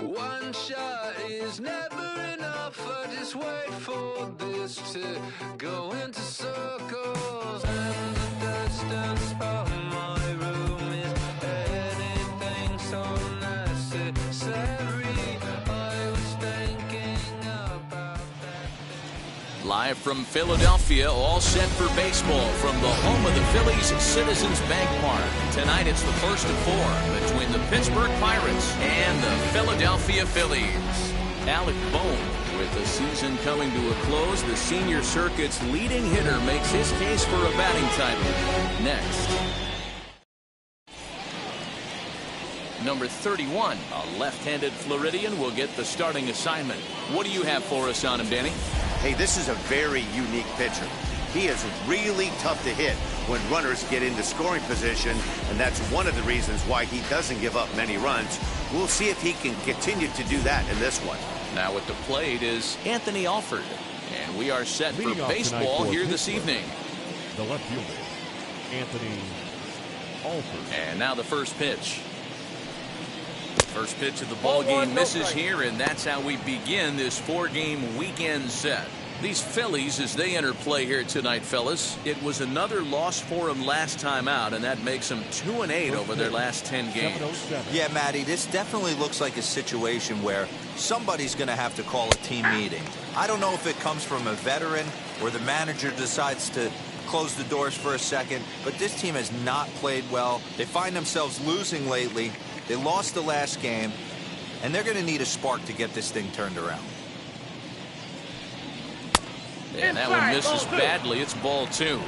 One shot is never enough. I just wait for this to go into circles. And the distance of my room is anything so necessary. I was thinking about that. Live from Philadelphia, all set for baseball from the home of the Phillies, Citizens Bank Park. Tonight it's the first of four between the Pittsburgh Pirates and the Philadelphia Phillies. Alec Bohm, with the season coming to a close, the senior circuit's leading hitter makes his case for a batting title. Next. Number 31, a left-handed Floridian, will get the starting assignment. What do you have for us on him, Danny? Hey, this is a very unique pitcher. He is really tough to hit when runners get into scoring position, and that's one of the reasons why he doesn't give up many runs. We'll see if he can continue to do that in this one. Now at the plate is Anthony Alford, and we are set for baseball here this evening. The left fielder, Anthony Alford. And now the first pitch. First pitch of the ball game misses here, and that's how we begin this four-game weekend set. These Phillies, as they enter play here tonight, fellas, it was another loss for them last time out, and that makes them 2-8 over their last 10 games. Yeah, Matty, this definitely looks like a situation where somebody's going to have to call a team meeting. I don't know if it comes from a veteran or the manager decides to close the doors for a second, but this team has not played well. They find themselves losing lately. They lost the last game, and they're going to need a spark to get this thing turned around. And that one misses badly. It's ball two.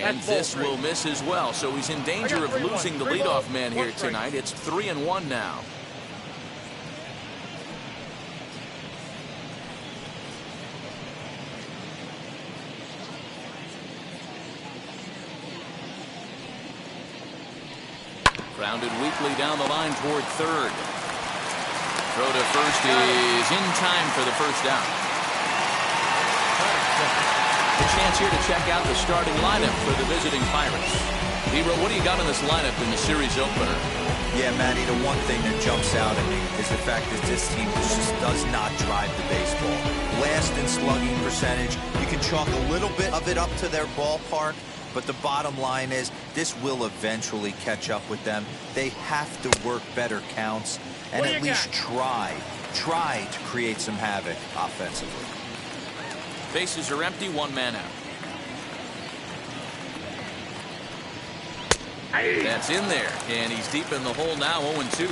And this will miss as well. So he's in danger of losing the leadoff man here tonight. It's 3-1 now. Grounded weakly down the line toward third. Throw to first is in time for the first down. A chance here to check out the starting lineup for the visiting Pirates. Hero, what do you got in this lineup in the series opener? Yeah, Matty, the one thing that jumps out at me is the fact that this team just does not drive the baseball. Last in slugging percentage. You can chalk a little bit of it up to their ballpark, but the bottom line is this will eventually catch up with them. They have to work better counts and at least try to create some havoc offensively. Bases are empty, one man out. That's in there, and he's deep in the hole now, 0-2.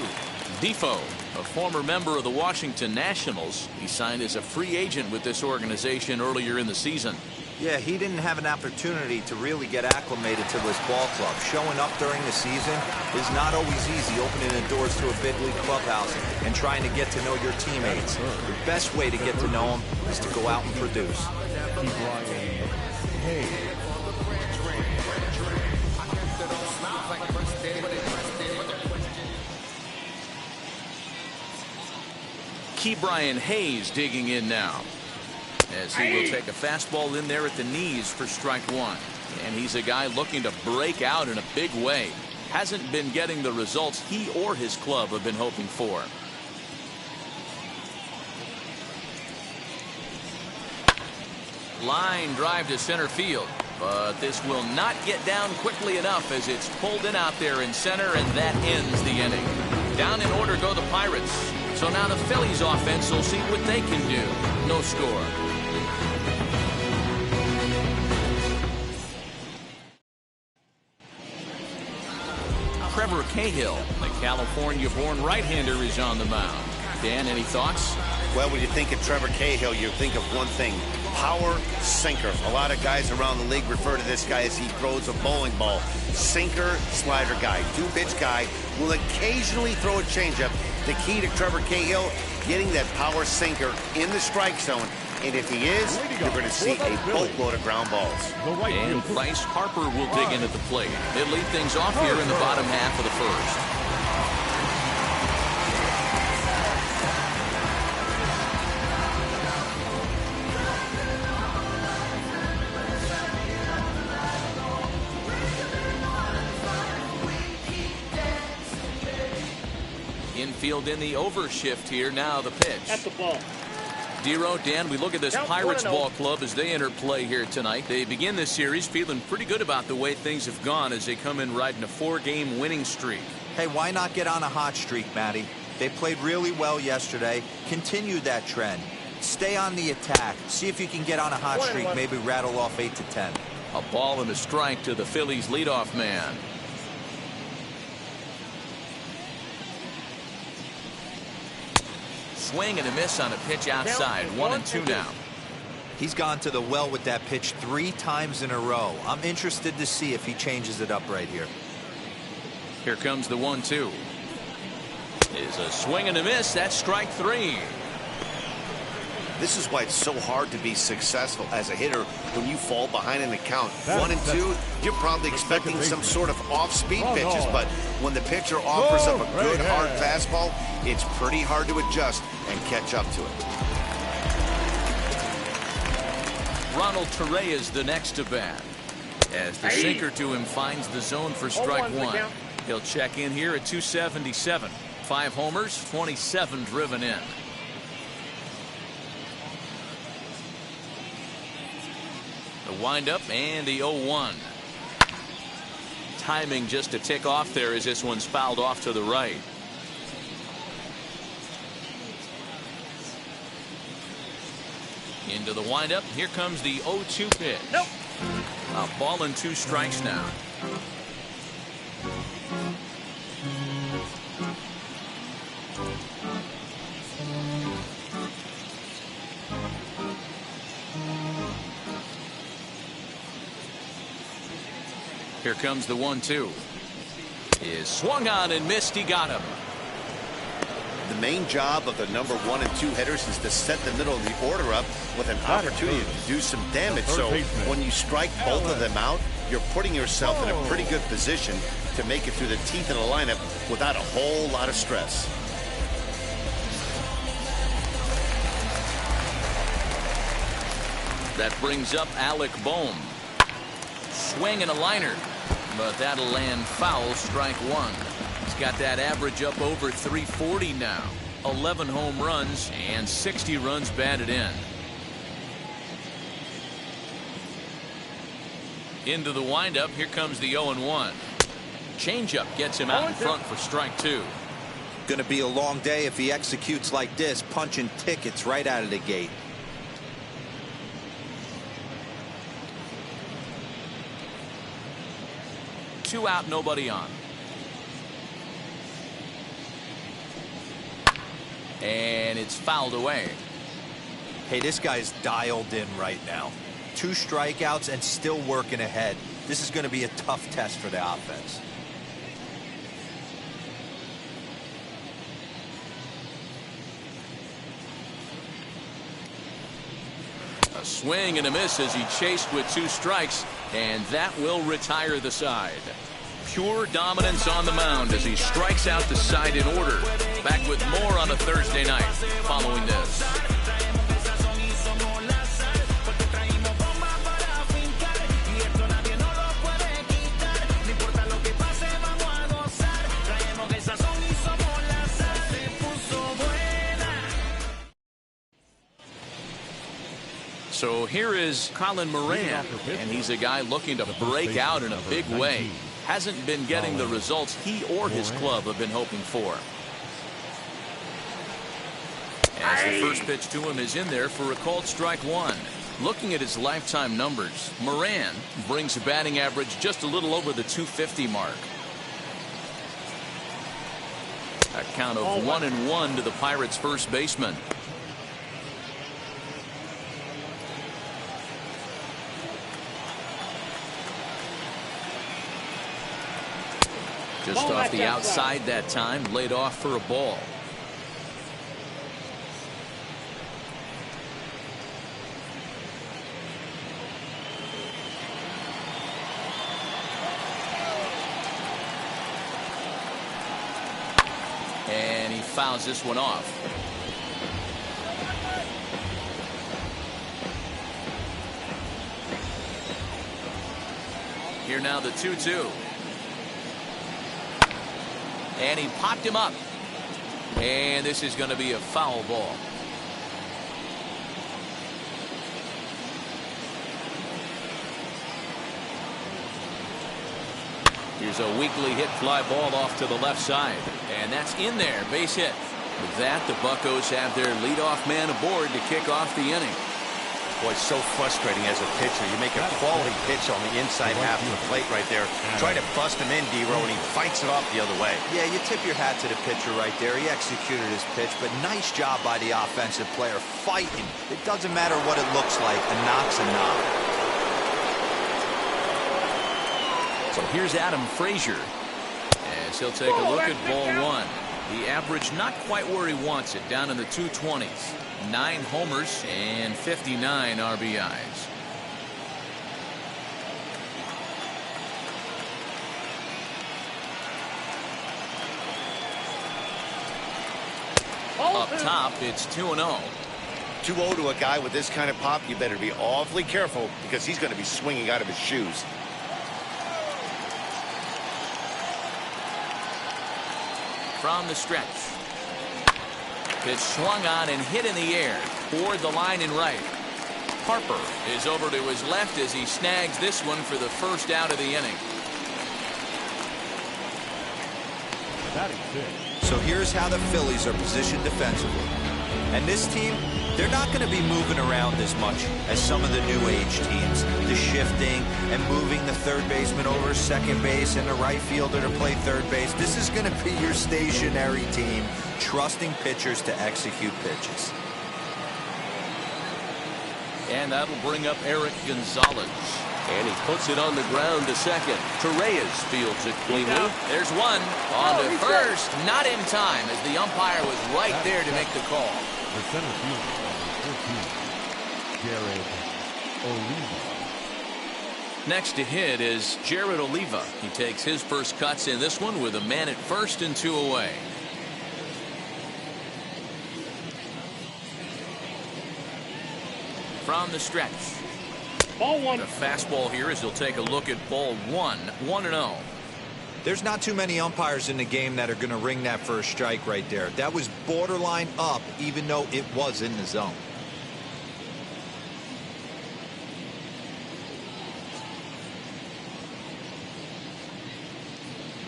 Defoe, a former member of the Washington Nationals, he signed as a free agent with this organization earlier in the season. Yeah, he didn't have an opportunity to really get acclimated to this ball club. Showing up during the season is not always easy, opening the doors to a big league clubhouse and trying to get to know your teammates. The best way to get to know them is to go out and produce. Ke'Bryan Hayes digging in now, as he will take a fastball in there at the knees for strike one. And he's a guy looking to break out in a big way. Hasn't been getting the results he or his club have been hoping for. Line drive to center field, but this will not get down quickly enough as it's pulled in out there in center, and that ends the inning. Down in order go the Pirates. So now the Phillies offense will see what they can do. No score. Trevor Cahill, the California-born right-hander, is on the mound. Dan, any thoughts? Well, when you think of Trevor Cahill, you think of one thing: power, sinker. A lot of guys around the league refer to this guy as he throws a bowling ball. Sinker, slider guy, two-pitch guy, will occasionally throw a changeup. The key to Trevor Cahill, getting that power sinker in the strike zone. And if he is, you're going to see a boatload of ground balls. And Bryce Harper will dig in at the plate. He'll lead things off here in the bottom half of the first. Field in the overshift here. Now the pitch. That's the ball. Dero, Dan, we look at this Count Pirates 1-0. ball club as they enter play here tonight. They begin this series feeling pretty good about the way things have gone as they come in riding a 4-game winning streak. Hey, why not get on a hot streak, Matty? They played really well yesterday. Continue that trend. Stay on the attack. See if you can get on a hot streak. Maybe rattle off 8 to 10. A ball and a strike to the Phillies leadoff man. Swing and a miss on a pitch outside. 1-2 now. He's gone to the well with that pitch 3 times in a row. I'm interested to see if he changes it up right here. Here comes the 1-2. Is a swing and a miss. That's strike 3. This is why it's so hard to be successful as a hitter when you fall behind in the count. 1 and 2, you're probably expecting some sort of off-speed pitches, but when the pitcher offers up a good hard fastball, it's pretty hard to adjust and catch up to it. Ronald Torreyes the next to bat. As the sinker to him finds the zone for strike 1. He'll check in here at 277. 5 homers, 27 driven in. The windup and the 0-1. Timing just a tick off there as this one's fouled off to the right. Into the windup. Here comes the 0-2 pitch. Nope. A ball and 2 strikes now. Here comes the 1-2. Is swung on and missed. He got him. The main job of the number 1 and 2 hitters is to set the middle of the order up with an opportunity to do some damage. So when you strike both of them out, you're putting yourself in a pretty good position to make it through the teeth of the lineup without a whole lot of stress. That brings up Alec Bohm. Swing and a liner, but that'll land foul. Strike 1. He's got that average up over 340 now. 11 home runs and 60 runs batted in. Into the windup. Here comes the 0-1. Changeup gets him out in front for strike 2. Going to be a long day if he executes like this, punching tickets right out of the gate. Two out, nobody on. And it's fouled away. Hey, this guy's dialed in right now. 2 strikeouts and still working ahead. This is going to be a tough test for the offense. A swing and a miss as he chased with 2 strikes, and that will retire the side. Pure dominance on the mound as he strikes out the side in order. Back with more on a Thursday night following this. So here is Colin Moran, and he's a guy looking to break out in a big way. Hasn't been getting the results he or his club have been hoping for. As the first pitch to him is in there for a called strike 1. Looking at his lifetime numbers, Moran brings a batting average just a little over the 250 mark. A count of 1-1 to the Pirates' first baseman. Just off the outside that time, laid off for a ball. And he fouls this one off. Here now the 2-2. And he popped him up. And this is going to be a foul ball. Here's a weakly hit fly ball off to the left side. And that's in there. Base hit. With that, the Buccos have their leadoff man aboard to kick off the inning. Boy, it's so frustrating as a pitcher. You make a quality pitch on the inside half of the plate right there. Try to bust him in, D-Row, and he fights it off the other way. Yeah, you tip your hat to the pitcher right there. He executed his pitch, but nice job by the offensive player fighting. It doesn't matter what it looks like. A knock's a knock. So here's Adam Frazier, as he'll take a look at ball one. The average not quite where he wants it, down in the 220s. 9 homers and 59 RBIs. Up top, it's 2-0. 2-0 to a guy with this kind of pop, you better be awfully careful because he's going to be swinging out of his shoes. From the stretch. Pitch swung on and hit in the air toward the line and right. Harper is over to his left as he snags this one for the first out of the inning. So here's how the Phillies are positioned defensively. And this team, they're not going to be moving around as much as some of the new age teams. The shifting and moving the third baseman over second base and the right fielder to play third base. This is going to be your stationary team, trusting pitchers to execute pitches. And that'll bring up Eric Gonzalez. And he puts it on the ground to second. Torreyes fields it cleanly. There's one on to first. Not in time, as the umpire was right there to make the call. The center fielder, number 14, Jared Oliva. Next to hit is Jared Oliva. He takes his first cuts in this one with a man at first and 2 away. From the stretch. Ball one. The fastball here as he'll take a look at ball one. 1-0. There's not too many umpires in the game that are going to ring that first strike right there. That was borderline up, even though it was in the zone.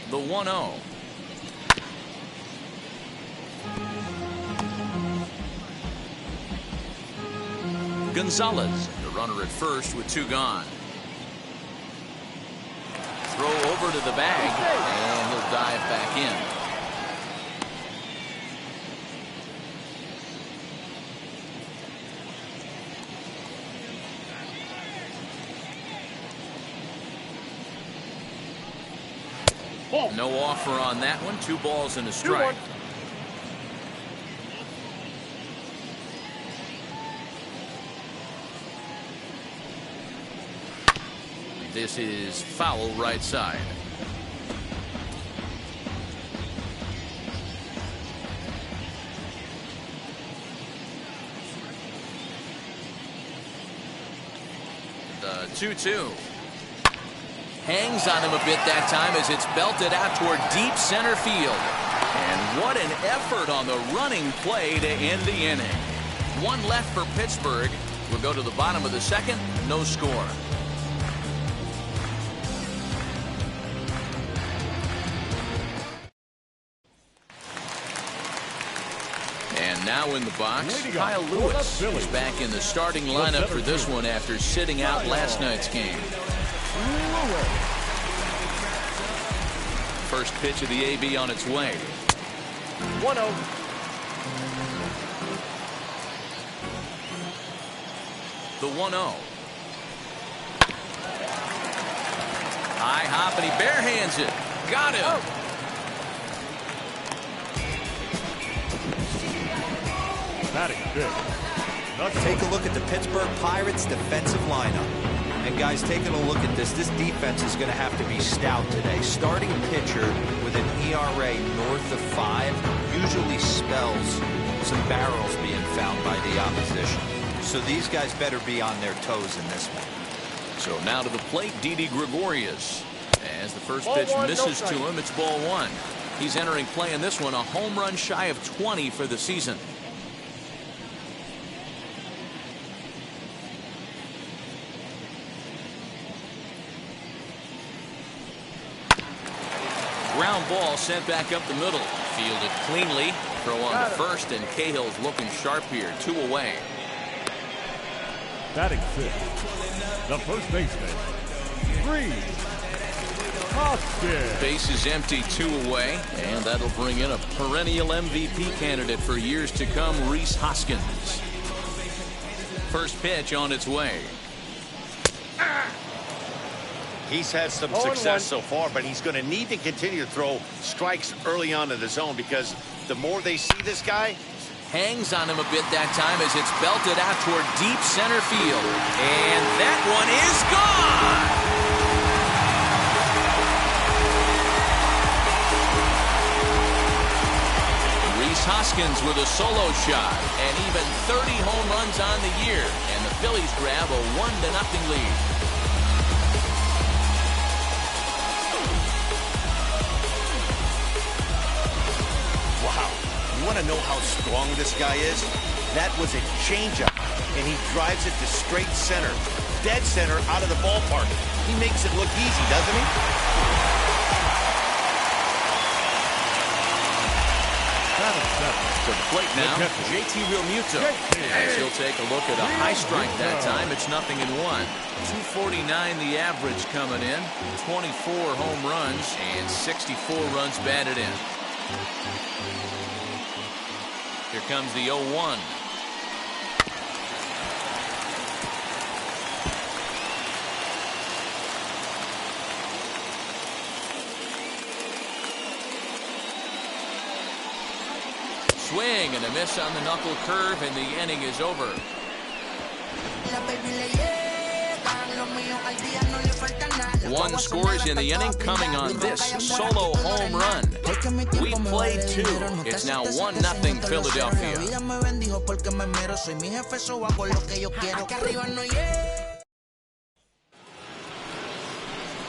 The 1-0. Gonzalez, the runner at first with 2 gone. Throw over to the bag, and he'll dive back in. No offer on that one. 2 balls and a strike. This is foul right side. The 2-2. Hangs on him a bit that time as it's belted out toward deep center field. And what an effort on the running play to end the inning. 1 left for Pittsburgh. We'll go to the bottom of the second. No score. And now in the box, Kyle Lewis is back in the starting lineup for this one after sitting out last night's game. First pitch of the AB on its way. 1-0. The 1-0. High hop, and he barehands it. Got him. Take a look at the Pittsburgh Pirates defensive lineup. And guys, taking a look at this defense is going to have to be stout today. Starting pitcher with an ERA north of 5 usually spells some barrels being found by the opposition. So these guys better be on their toes in this one. So now to the plate, Didi Gregorius. As the first pitch misses to him, it's ball 1. He's entering play in this one, a home run shy of 20 for the season. Ground ball sent back up the middle. Fielded cleanly. Throw on to first, and Cahill's looking sharp here. 2 away. Batting fifth, the first baseman, Rhys Hoskins. Base is empty, 2 away, and that'll bring in a perennial MVP candidate for years to come, Rhys Hoskins. First pitch on its way. He's had some success so far, but he's going to need to continue to throw strikes early on in the zone, because the more they see this guy. Hangs on him a bit that time as it's belted out toward deep center field. And that one is gone! Rhys Hoskins with a solo shot, and even 30 home runs on the year. And the Phillies grab a 1-0 lead. You want to know how strong this guy is? That was a changeup, and he drives it to straight center, dead center, out of the ballpark. He makes it look easy, doesn't he? To the plate now, JT Realmuto. As he'll take a look at a high strike that time. It's 0-1. 249 the average coming in. 24 home runs and 64 runs batted in. Here comes the 0-1. Swing and a miss on the knuckle curve, and the inning is over. One scores in the inning, coming on this solo home run. We played 2. It's now 1-0 Philadelphia.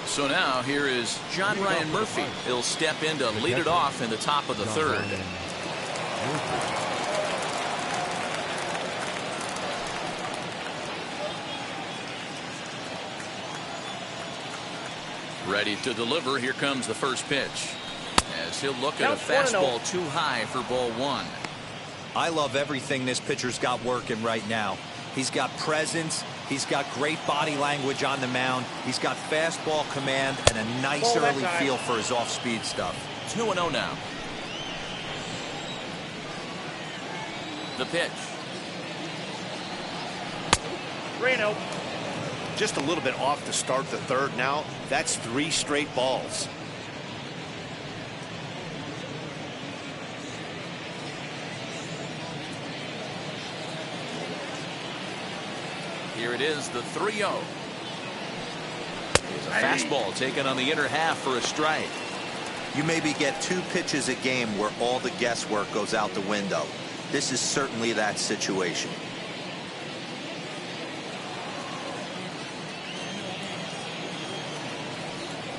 So now here is John Ryan Murphy. He'll step in to lead it off in the top of the third. Ready to deliver. Here comes the first pitch. As he'll look at a fastball too high for ball 1. I love everything this pitcher's got working right now. He's got presence. He's got great body language on the mound. He's got fastball command and a nice early feel for his off-speed stuff. 2-0 now. The pitch. Reno. Just a little bit off to start the third now. That's 3 straight balls. Here it is, the 3-0. Here's a fastball taken on the inner half for a strike. You maybe get 2 pitches a game where all the guesswork goes out the window. This is certainly that situation.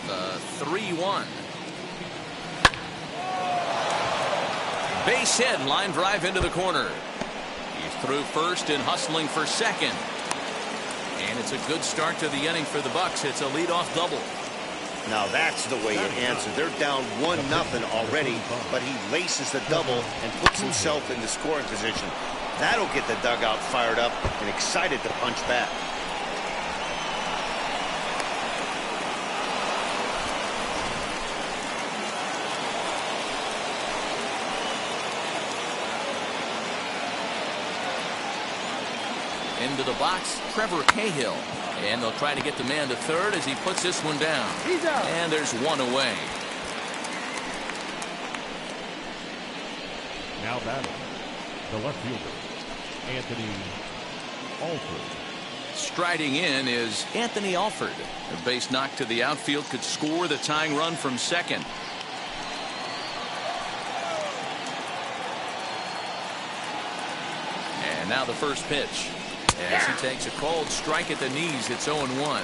The 3-1. Base hit, line drive into the corner. He's through first and hustling for second. And it's a good start to the inning for the Bucks. It's a leadoff double. Now that's the way it answered. They're down 1-0 already, but he laces the double and puts himself in the scoring position. That'll get the dugout fired up and excited to punch back. Into the box, Trevor Cahill. And they'll try to get the man to third as he puts this one down. He's out. And there's 1 away. Now batting, the left fielder, Anthony Alford. Striding in is Anthony Alford. A base knock to the outfield could score the tying run from second. And now the first pitch. As he takes a cold strike at the knees, it's 0-1.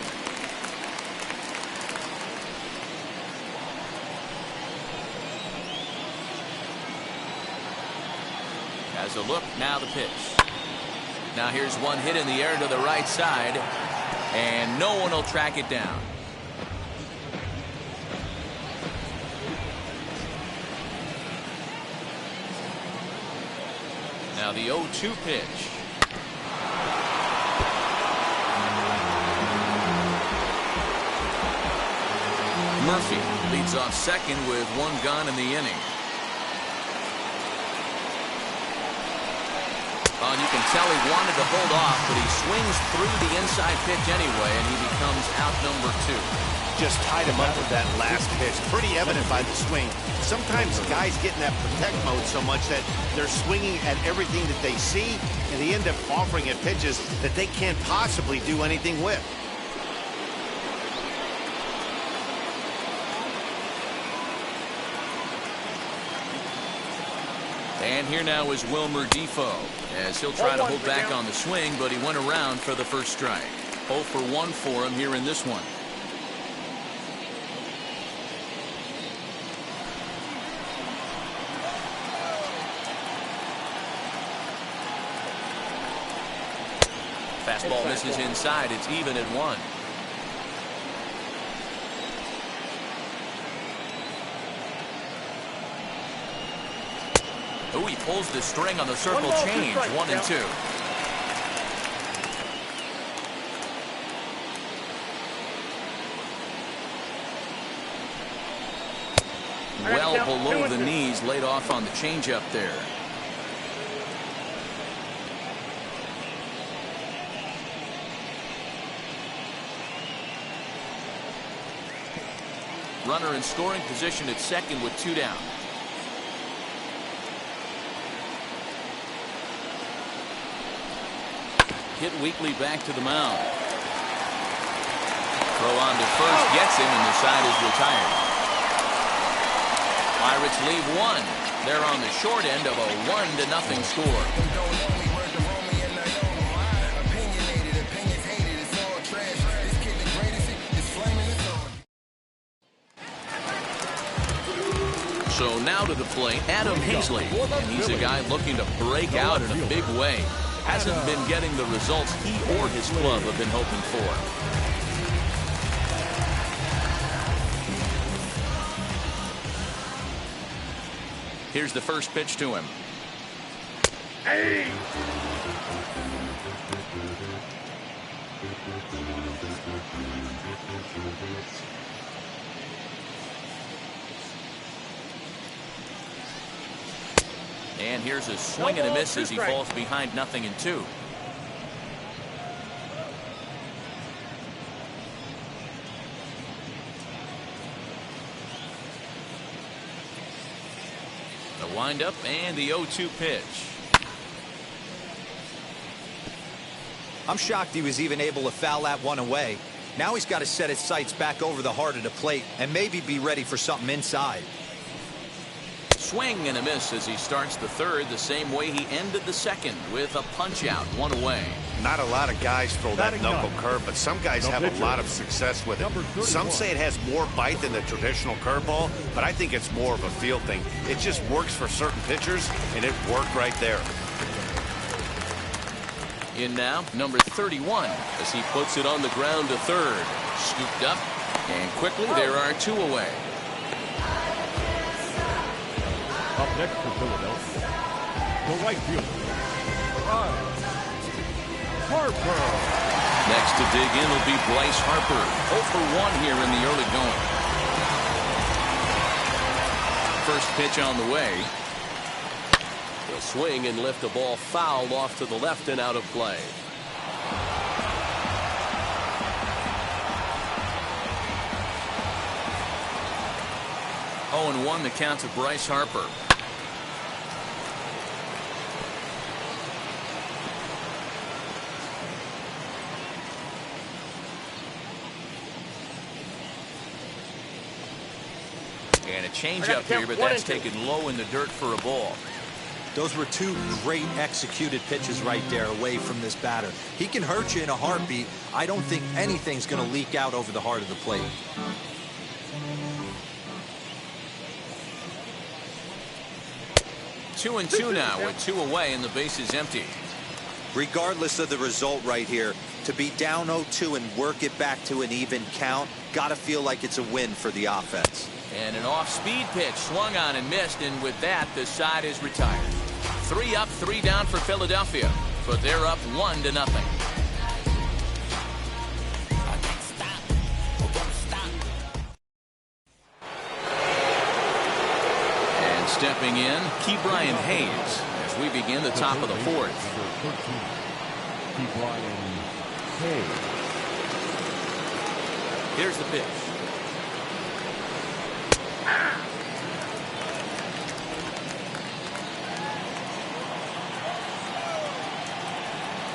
So look, now the pitch. Now here's one hit in the air to the right side, and no one will track it down. Now the 0-2 pitch. Murphy leads off second with one gone in the inning. Oh, and you can tell he wanted to hold off, but he swings through the inside pitch anyway, and he becomes out number 2. Just tied him up with that last pitch. Pretty evident by the swing. Sometimes guys get in that protect mode so much that they're swinging at everything that they see, and they end up offering at pitches that they can't possibly do anything with. And here now is Wilmer Defoe, as he'll try to hold back on the swing, but he went around for the first strike. 0 for 1 for him here in this one. Fastball misses inside. It's even at 1. Oh, he pulls the string on the circle change. 1 and 2. Well below the knees, laid off on the changeup there. Runner in scoring position at second with 2 down. Hit weakly back to the mound. Throw on to first, gets him, and the side is retired. Pirates leave 1. They're on the short end of a 1-0 score. So now to the plate, Adam Hazley. And he's a guy looking to break out in a big way. Hasn't been getting the results he or his club have been hoping for. Here's the first pitch to him. Hey! And here's a swing and a miss as he falls behind 0-2. The windup and the 0-2 pitch. I'm shocked he was even able to foul that one away. Now he's got to set his sights back over the heart of the plate and maybe be ready for something inside. Swing and a miss as he starts the third the same way he ended the second, with a punch out, 1 away. Not a lot of guys throw that knuckle curve, but some guys have a lot of success with it. Some say it has more bite than the traditional curveball, but I think it's more of a feel thing. It just works for certain pitchers, and it worked right there. In now, number 31, as he puts it on the ground to third. Scooped up, and quickly there are 2 away. Up next for Philadelphia, the right fielder, Harper. Next to dig in will be Bryce Harper. 0 for 1 here in the early going. First pitch on the way. He'll swing and lift the ball foul off to the left and out of play. Oh, and 1 the count to Bryce Harper. And a changeup here, but that's taken low in the dirt for a ball. Those were 2 great executed pitches right there away from this batter. He can hurt you in a heartbeat. I don't think anything's going to leak out over the heart of the plate. 2-2 now with 2 away and the base is empty. Regardless of the result right here, to be down 0-2 and work it back to an even count, gotta feel like it's a win for the offense. And an off-speed pitch swung on and missed, and with that, the side is retired. 3 up, 3 down for Philadelphia, but they're up 1-0. And stepping in, Ke'Bryan Hayes as we begin the top of the 4th. Ke'Bryan Hayes. Here's the pitch.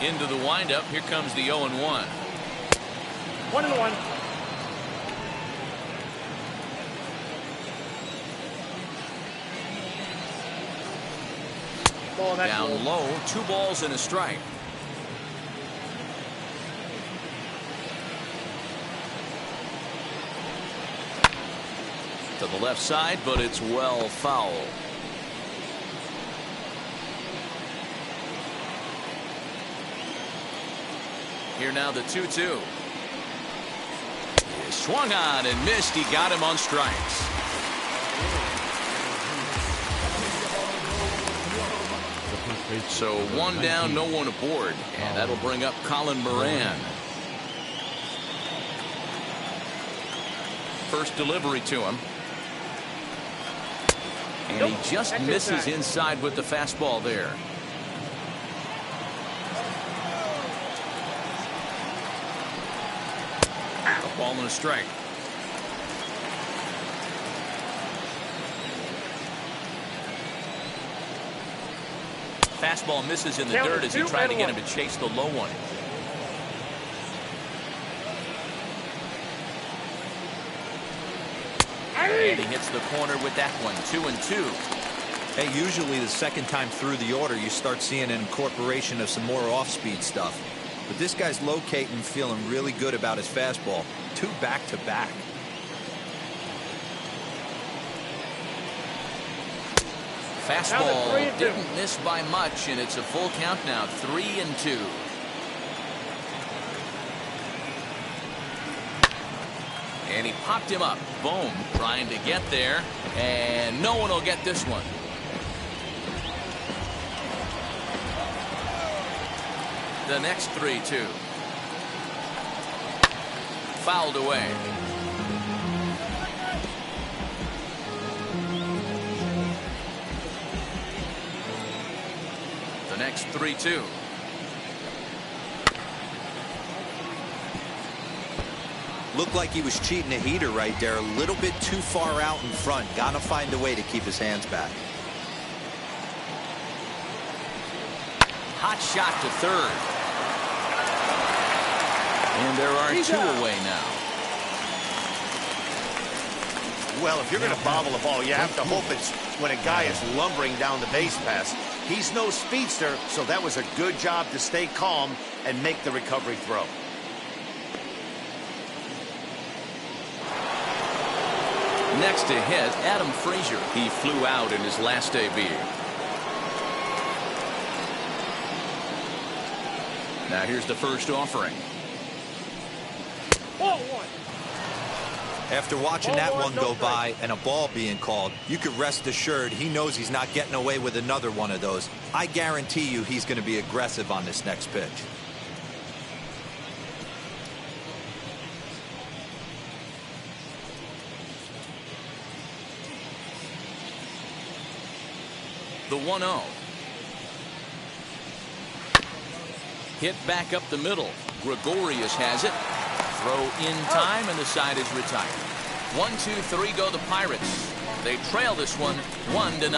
Into the windup. Here comes the 0-1. 1-1. Down low, 2 balls and a strike. To the left side, but it's well foul. Here now the 2-2. He swung on and missed. He got him on strikes. So 1 down, no one aboard, and that'll bring up Colin Moran. First delivery to him. And he just misses inside with the fastball there. A ball and a strike. Fastball misses in the dirt as he tried to get him to chase the low one. And he hits the corner with that one. 2-2. Hey, usually the second time through the order, you start seeing an incorporation of some more off-speed stuff. But this guy's locating, feeling really good about his fastball. 2 back-to-back. Fastball didn't miss by much, and it's a full count now. 3-2. And he popped him up. Boom. Trying to get there. And no one will get this one. The next 3-2. Fouled away. The next 3-2. Looked like he was cheating a heater right there. A little bit too far out in front. Gotta find a way to keep his hands back. Hot shot to third. And there are 2 away now. Well, if you're going to bobble the ball, you have to hope it's when a guy is lumbering down the base pass. He's no speedster, so that was a good job to stay calm and make the recovery throw. Next to hit, Adam Frazier. He flew out in his last AB. Now here's the first offering. After watching that one go by and a ball being called, you could rest assured he knows he's not getting away with another one of those. I guarantee you he's going to be aggressive on this next pitch. The 1-0. Hit back up the middle. Gregorius has it. Throw in time, and the side is retired. 1-2-3 go the Pirates. They trail this one 1-0.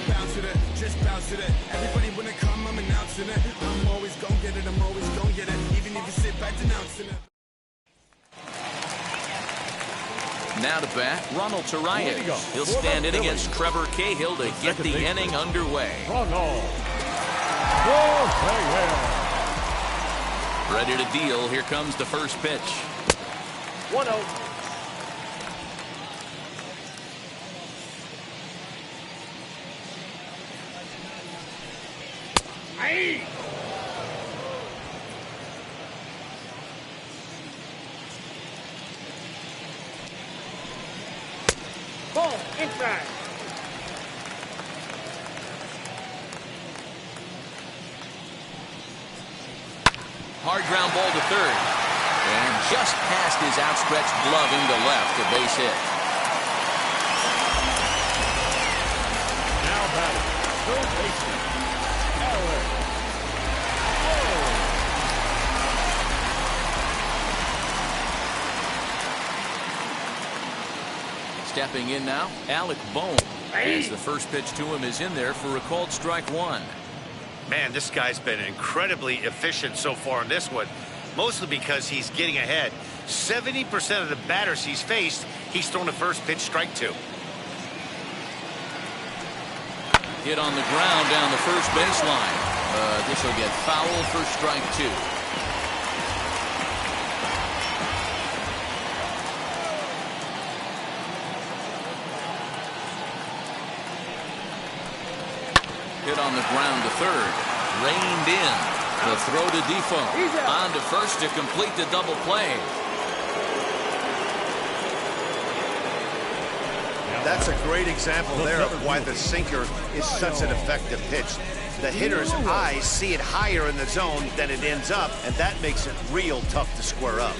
Bounce it, just bounce it. Everybody when it come, I'm announcing it. I'm always gonna get it, I'm always gonna get it. Even if you sit back denouncing it. Now to bat, Ronald Tarayan. He'll stand in against Trevor Cahill to get the inning underway. Ready to deal. Here comes the first pitch. 1-0. 1-0. 3. Ball inside. Hard ground ball to third. And just past his outstretched glove into left, a base hit. Now batting, third baseman, Alex. Stepping in now, Alec Bohm. As the first pitch to him is in there for a called strike one. Man, this guy's been incredibly efficient so far in this one, mostly because he's getting ahead. 70% of the batters he's faced, he's thrown a first pitch strike to. Hit on the ground down the first baseline. This will get foul for strike two. Hit on the ground to third. Reined in. The throw to Defoe. On to first to complete the double play. That's a great example there of why the sinker is such an effective pitch. The hitter's eyes see it higher in the zone than it ends up, and that makes it real tough to square up.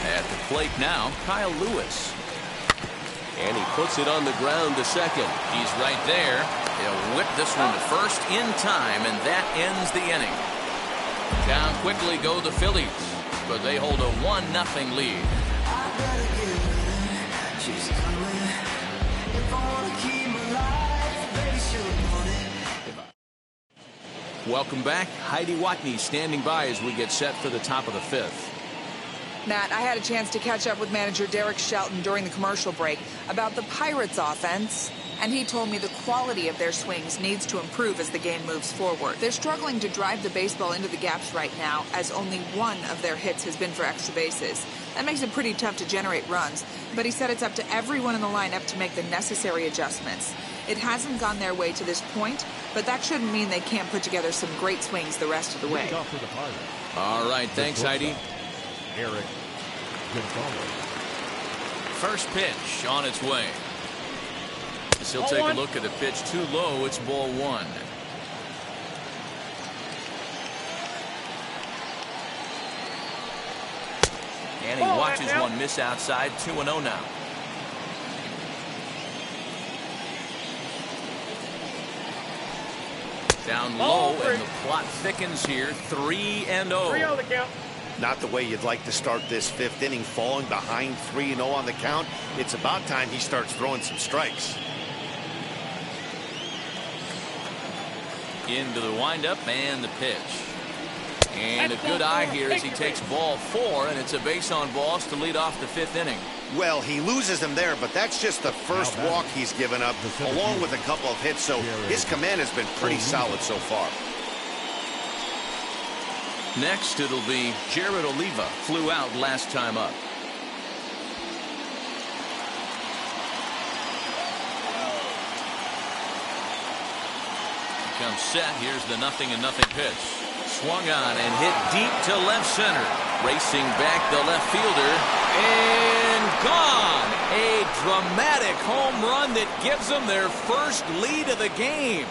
At the plate now, Kyle Lewis. And he puts it on the ground to second. He's right there. He'll whip this one to first in time, and that ends the inning. Down quickly go the Phillies, but they hold a 1-0 lead. Welcome back. Heidi Watney standing by as we get set for the top of the fifth. Matt, I had a chance to catch up with manager Derek Shelton during the commercial break about the Pirates' offense, and he told me the quality of their swings needs to improve as the game moves forward. They're struggling to drive the baseball into the gaps right now, as only one of their hits has been for extra bases. That makes it pretty tough to generate runs, but he said it's up to everyone in the lineup to make the necessary adjustments. It hasn't gone their way to this point, but that shouldn't mean they can't put together some great swings the rest of the way. All right, thanks, Heidi. Eric Gonzalez. First pitch on its way. He'll take a look at the pitch too low. It's ball one. And he watches one miss outside. 2-0 now. Down low, and the plot thickens here. 3-0. 3-0 the count. Not the way you'd like to start this fifth inning, falling behind 3-0 on the count. It's about time he starts throwing some strikes. Into the windup and the pitch. And a good eye here as he takes ball 4, and it's a base on balls to lead off the fifth inning. Well, he loses him there, but that's just the first walk he's given up, along with a couple of hits, so his command has been pretty solid so far. Next, it'll be Jared Oliva. Flew out last time up. Comes set. Here's the 0-0 pitch. Swung on and hit deep to left center. Racing back the left fielder. And gone. A dramatic home run that gives them their first lead of the game.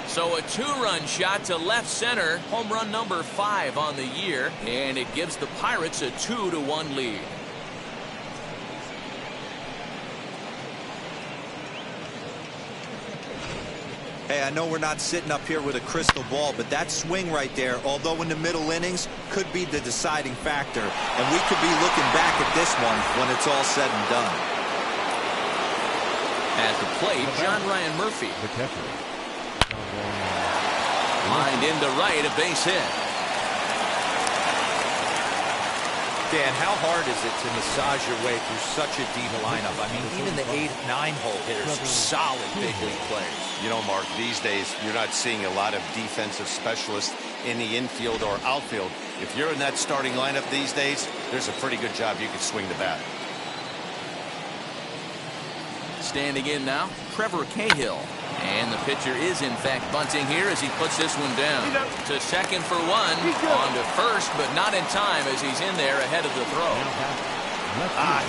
So a 2-run shot to left center. Home run number 5 on the year. And it gives the Pirates a 2-1 lead. Hey, I know we're not sitting up here with a crystal ball, but that swing right there, although in the middle innings, could be the deciding factor. And we could be looking back at this one when it's all said and done. At the plate, John Ryan Murphy. The catcher. Lined into right, a base hit. Dan, how hard is it to massage your way through such a deep lineup? I mean, even the 8-9 hole hitters are solid big league players. You know, Mark, these days you're not seeing a lot of defensive specialists in the infield or outfield. If you're in that starting lineup these days, there's a pretty good job you could swing the bat. Standing in now, Trevor Cahill. And the pitcher is, in fact, bunting here as he puts this one down. To second for one. On to first, but not in time as he's in there ahead of the throw.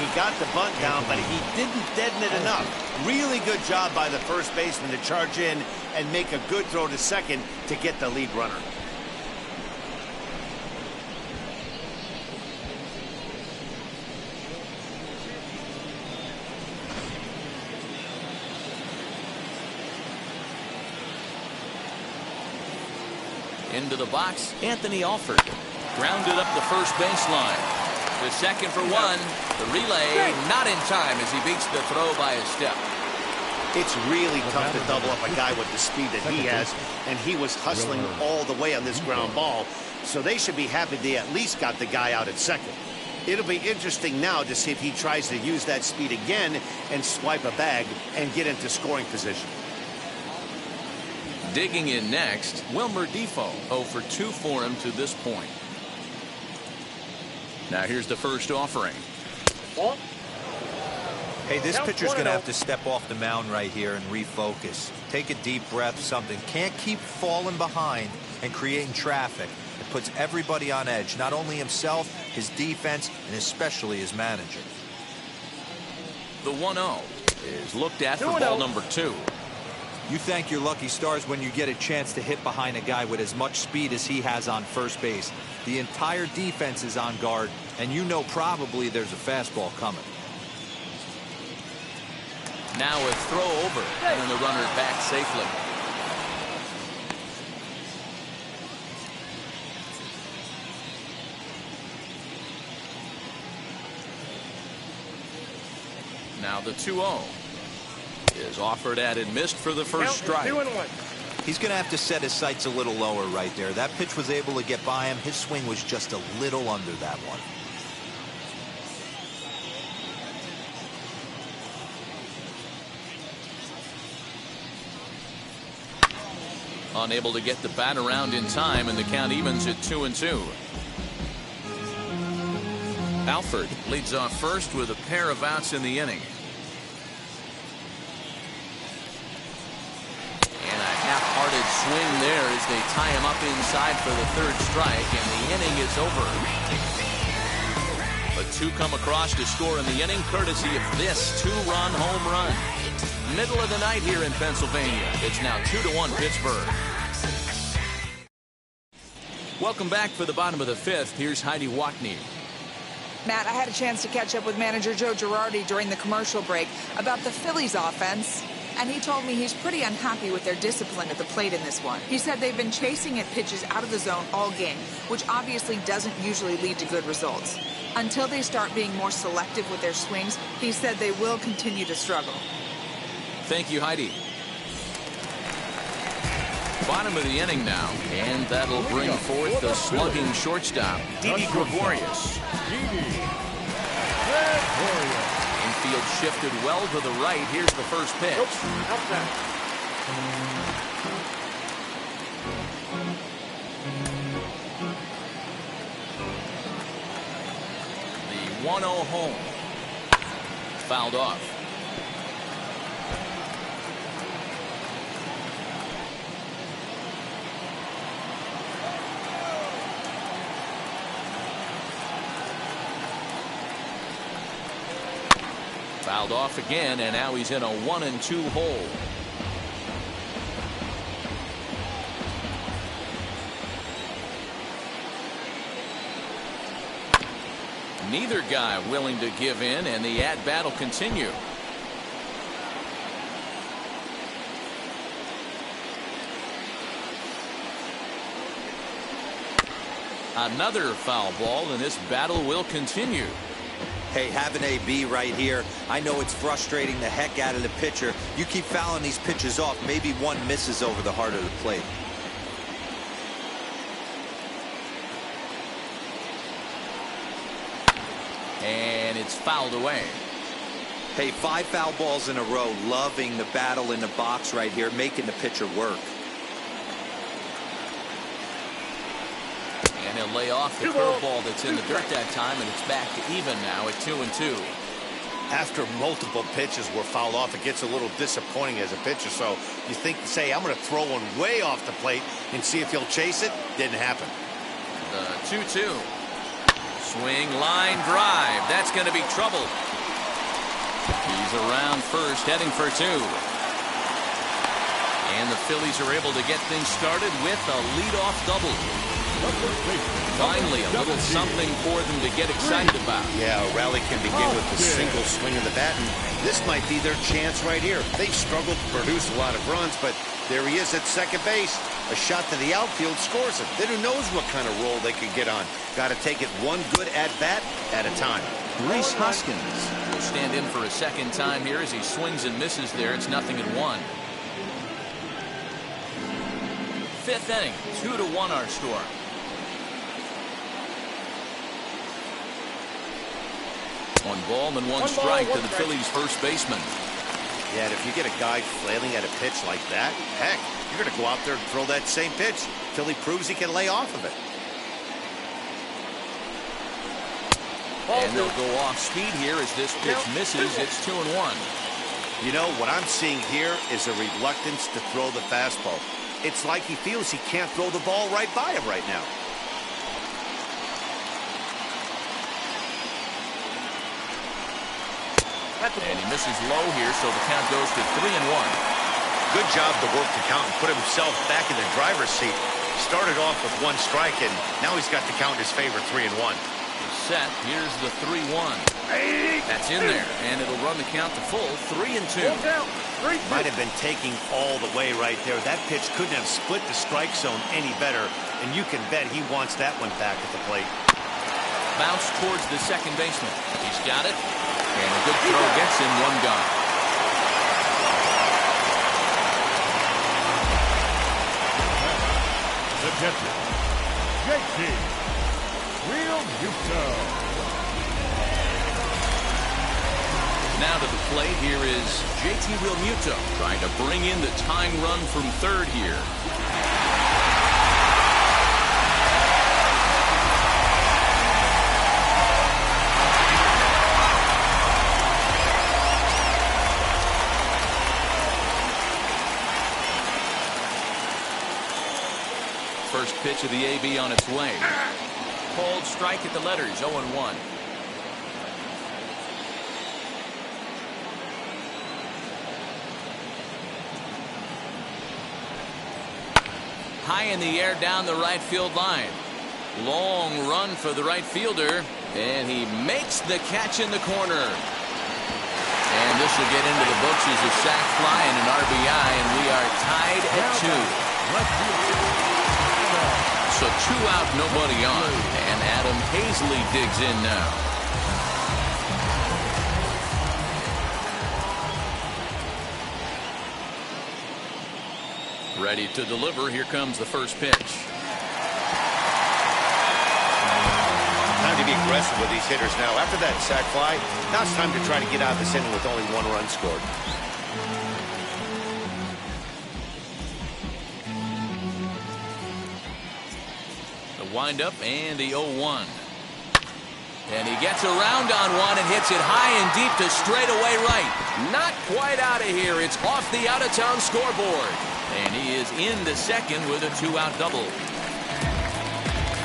He got the bunt down, but he didn't deaden it enough. Really good job by the first baseman to charge in and make a good throw to second to get the lead runner. Into the box, Anthony Alford. Grounded up the first baseline. The second for one. The relay not in time as he beats the throw by a step. It's really tough to double up a guy with the speed that he has, and he was hustling all the way on this ground ball, so they should be happy they at least got the guy out at second. It'll be interesting now to see if he tries to use that speed again and swipe a bag and get into scoring position. Digging in next, Wilmer Defoe. 0 for 2 for him to this point. Now here's the first offering. Hey, this pitcher's going to have to step off the mound right here and refocus. Take a deep breath, something. Can't keep falling behind and creating traffic. It puts everybody on edge, not only himself, his defense, and especially his manager. The 1-0 is looked at for ball number 2. You thank your lucky stars when you get a chance to hit behind a guy with as much speed as he has on first base. The entire defense is on guard, and you know probably there's a fastball coming. Now a throw over, and the runner back safely. Now the 2-0 is offered at and missed for the first strike. 2-1. He's going to have to set his sights a little lower right there. That pitch was able to get by him. His swing was just a little under that one. Unable to get the bat around in time, and the count evens at 2-2. Alford leads off first with a pair of outs in the inning. And a half-hearted swing there as they tie him up inside for the third strike, and the inning is over. But 2 come across to score in the inning, courtesy of this 2-run home run. Middle of the night here in Pennsylvania. It's now 2-1 Pittsburgh. Welcome back for the bottom of the 5th. Here's Heidi Watney. Matt, I had a chance to catch up with manager Joe Girardi during the commercial break about the Phillies offense, and he told me he's pretty unhappy with their discipline at the plate in this one. He said they've been chasing at pitches out of the zone all game, which obviously doesn't usually lead to good results. Until they start being more selective with their swings, he said they will continue to struggle. Thank you, Heidi. Bottom of the inning now, and that'll bring forth the slugging shortstop, Didi Gregorius. Infield shifted well to the right. Here's the first pitch. The 1-0 home. Fouled off. Fouled off again, and now he's in a 1-2 hole. Neither guy willing to give in, and the at-bat will continue. Another foul ball, and this battle will continue. Hey, have an AB right here. I know it's frustrating the heck out of the pitcher. You keep fouling these pitches off, maybe one misses over the heart of the plate. And it's fouled away. Hey, 5 foul balls in a row. Loving the battle in the box right here, making the pitcher work. And he'll lay off the curveball that's in the dirt that time, and it's back to even now at 2-2. After multiple pitches were fouled off, it gets a little disappointing as a pitcher. So you say, I'm going to throw one way off the plate and see if he'll chase it. Didn't happen. The 2-2. Swing, line, drive. That's going to be trouble. He's around first, heading for 2. And the Phillies are able to get things started with a leadoff double. Finally, a little something for them to get excited about. Yeah, a rally can begin with a single swing of the bat, and this might be their chance right here. They've struggled to produce a lot of runs, but there he is at second base. A shot to the outfield scores it. Then who knows what kind of roll they could get on. Got to take it one good at-bat at a time. Rhys Hoskins will stand in for a second time here as he swings and misses there. It's 0-1. Fifth inning, 2-1 our score. One ball and one strike to the Phillies first baseman. Yeah, and if you get a guy flailing at a pitch like that, heck, you're going to go out there and throw that same pitch till he proves he can lay off of it. And they'll go off speed here as this pitch misses. It's 2-1. You know, what I'm seeing here is a reluctance to throw the fastball. It's like he feels he can't throw the ball right by him right now. And he misses low here, so the count goes to 3-1. Good job to work the count and put himself back in the driver's seat. Started off with one strike, and now he's got the count in his favor, 3-1. Set. Here's the 3-1. That's in there, and it'll run the count to full 3-2. Might have been taking all the way right there. That pitch couldn't have split the strike zone any better, and you can bet he wants that one back at the plate. Bounce towards the second baseman. He's got it, and a good throw gets him one gone. The catcher, JT Realmuto. Now to the plate, here is JT Realmuto trying to bring in the tying run from third here. First pitch of the AB on its way. Called strike at the letters, 0-1. High in the air down the right field line. Long run for the right fielder, and he makes the catch in the corner. And this will get into the books as a sac fly and an RBI, and we are tied at 2. So 2 out, nobody on, and Adam Paisley digs in now. Ready to deliver. Here comes the first pitch. Time to be aggressive with these hitters now. After that sac fly, now it's time to try to get out of this inning with only 1 run scored. Wind up and the 0-1. And he gets around on one and hits it high and deep to straightaway right. Not quite out of here. It's off the out-of-town scoreboard. And he is into second with a 2-out double.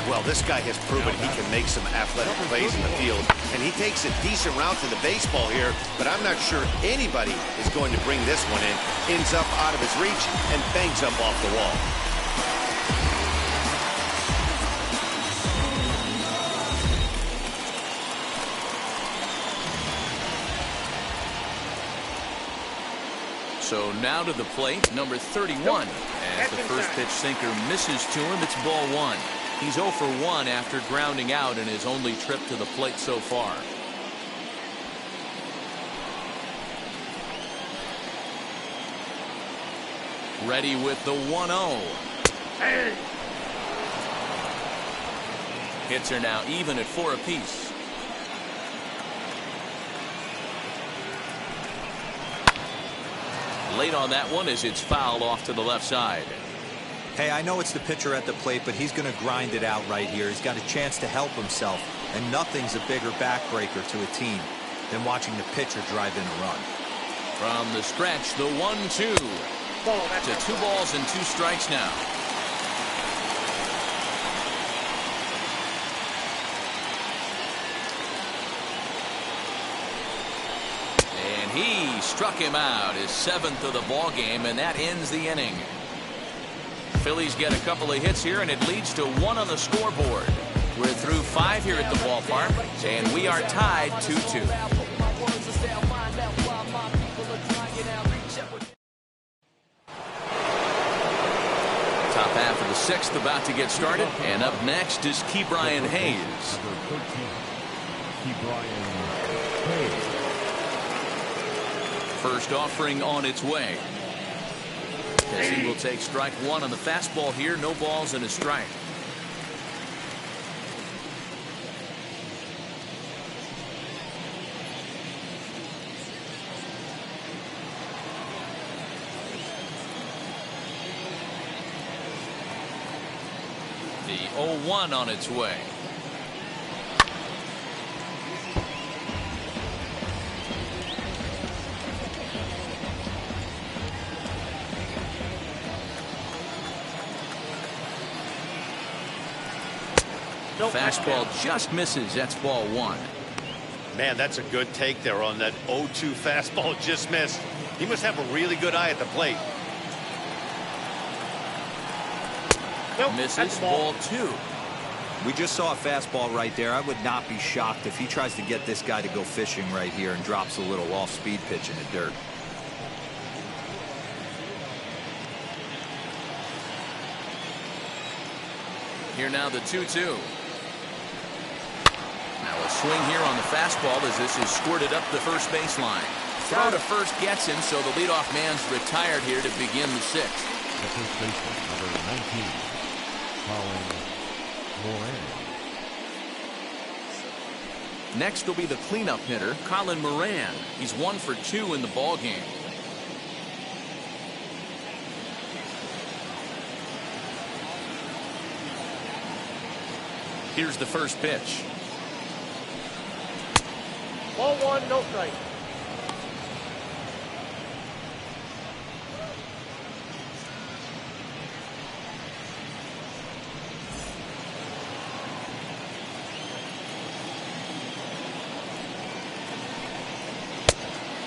Well, this guy has proven he can make some athletic plays in the field, and he takes a decent route to the baseball here, but I'm not sure anybody is going to bring this one in. Ends up out of his reach and bangs up off the wall. So now to the plate, number 31. As the first pitch sinker misses to him, it's ball 1. He's 0 for 1 after grounding out in his only trip to the plate so far. Ready with the 1-0. Hits are now even at 4 apiece. Late on that one as it's fouled off to the left side. Hey, I know it's the pitcher at the plate, but he's going to grind it out right here. He's got a chance to help himself, and nothing's a bigger backbreaker to a team than watching the pitcher drive in a run. From the stretch, the 1-2 to 2 balls and 2 strikes now. And he struck him out, his 7th of the ball game, and that ends the inning. Phillies get a couple of hits here, and it leads to 1 on the scoreboard. We're through 5 here at the ballpark, and we are tied 2-2. Top half of the 6th about to get started, and up next is Ke'Bryan Hayes. First offering on its way. As he will take strike 1 on the fastball here, no balls and a strike. The 0-1 on its way. Fastball just misses. That's ball 1. Man, that's a good take there on that 0-2 fastball just missed. He must have a really good eye at the plate. Misses, ball 2. We just saw a fastball right there. I would not be shocked if he tries to get this guy to go fishing right here and drops a little off-speed pitch in the dirt. Here now the 2-2. Now a swing here on the fastball as this is squirted up the first baseline. Throw to first gets him, so the leadoff man's retired here to begin the 6th. The first baseman, number 19, Colin Moran. Next will be the cleanup hitter, Colin Moran. He's 1 for 2 in the ball game. Here's the first pitch. Ball 1, no strike.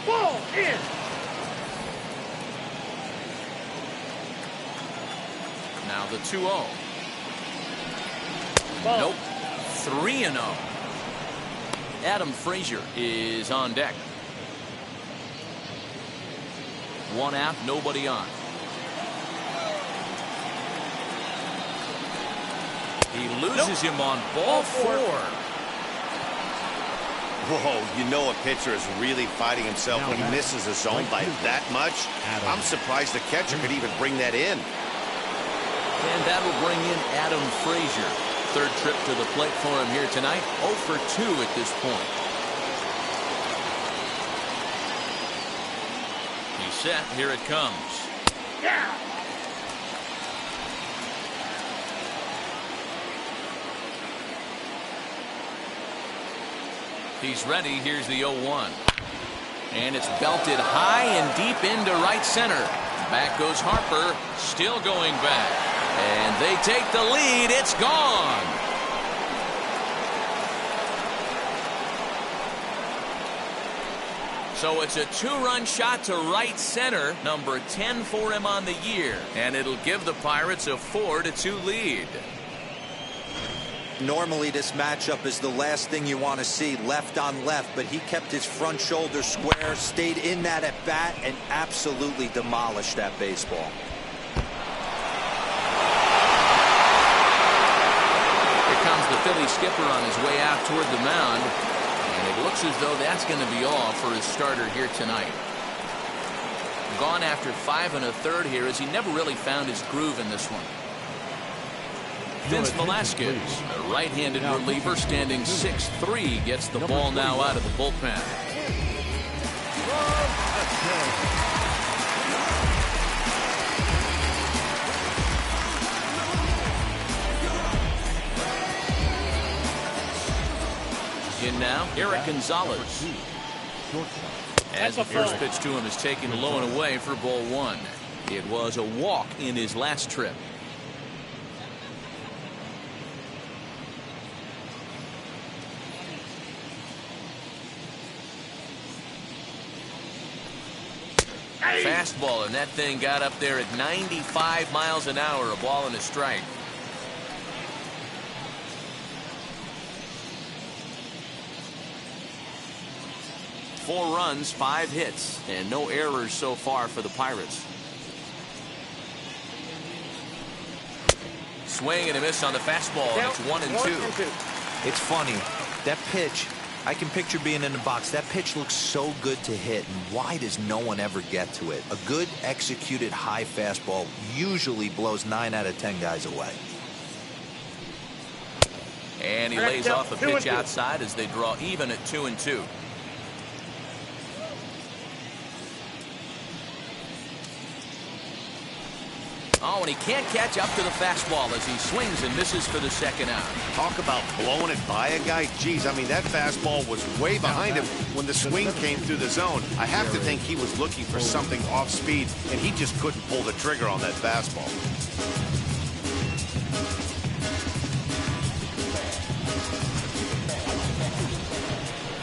Ball in. Now the 2-0. Ball. Nope. 3-0. Adam Frazier is on deck. 1 out, nobody on. He loses him on ball 4. Whoa, you know a pitcher is really fighting himself when he misses a zone by that much. I'm surprised the catcher could even bring that in. And that will bring in Adam Frazier. 3rd trip to the plate for him here tonight. 0 for 2 at this point. He's set. Here it comes. Yeah. He's ready. Here's the 0-1. And it's belted high and deep into right center. Back goes Harper. Still going back. And they take the lead. It's gone. So it's a 2-run shot to right center. Number 10 for him on the year. And it'll give the Pirates a 4-2 lead. Normally this matchup is the last thing you want to see, left on left, but he kept his front shoulder square, stayed in that at bat, and absolutely demolished that baseball. Here comes the Philly skipper on his way out toward the mound, and it looks as though that's going to be all for his starter here tonight. Gone after 5 1/3 here, as he never really found his groove in this one. Vince Velasquez, a right-handed reliever standing 6'3", gets the ball now out of the bullpen. In now, Eric Gonzalez. Shortstop. As the first pitch to him is taken low and away for ball one. It was a walk in his last trip. Fastball, and that thing got up there at 95 miles an hour, a ball and a strike. Four runs, 5 hits, and no errors so far for the Pirates. Swing and a miss on the fastball, and it's 1-2. It's funny, that pitch, I can picture being in the box. That pitch looks so good to hit, and why does no one ever get to it? A good executed high fastball usually blows 9 out of 10 guys away. And he lays off a pitch outside as they draw even at 2-2. Oh, and he can't catch up to the fastball as he swings and misses for the second out. Talk about blowing it by a guy. Geez, I mean, that fastball was way behind him when the swing came through the zone. I have to think he was looking for something off speed, and he just couldn't pull the trigger on that fastball.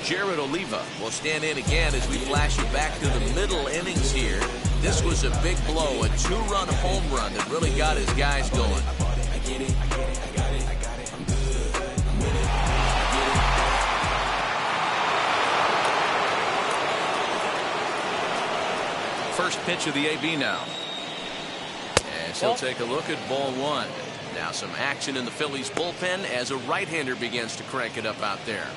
Jared Oliva will stand in again as we flash you back to the middle innings here. This was a big blow, a 2-run home run that really got his guys going. First pitch of the AB now. And he'll take a look at ball one. Now some action in the Phillies bullpen as a right-hander begins to crank it up out there.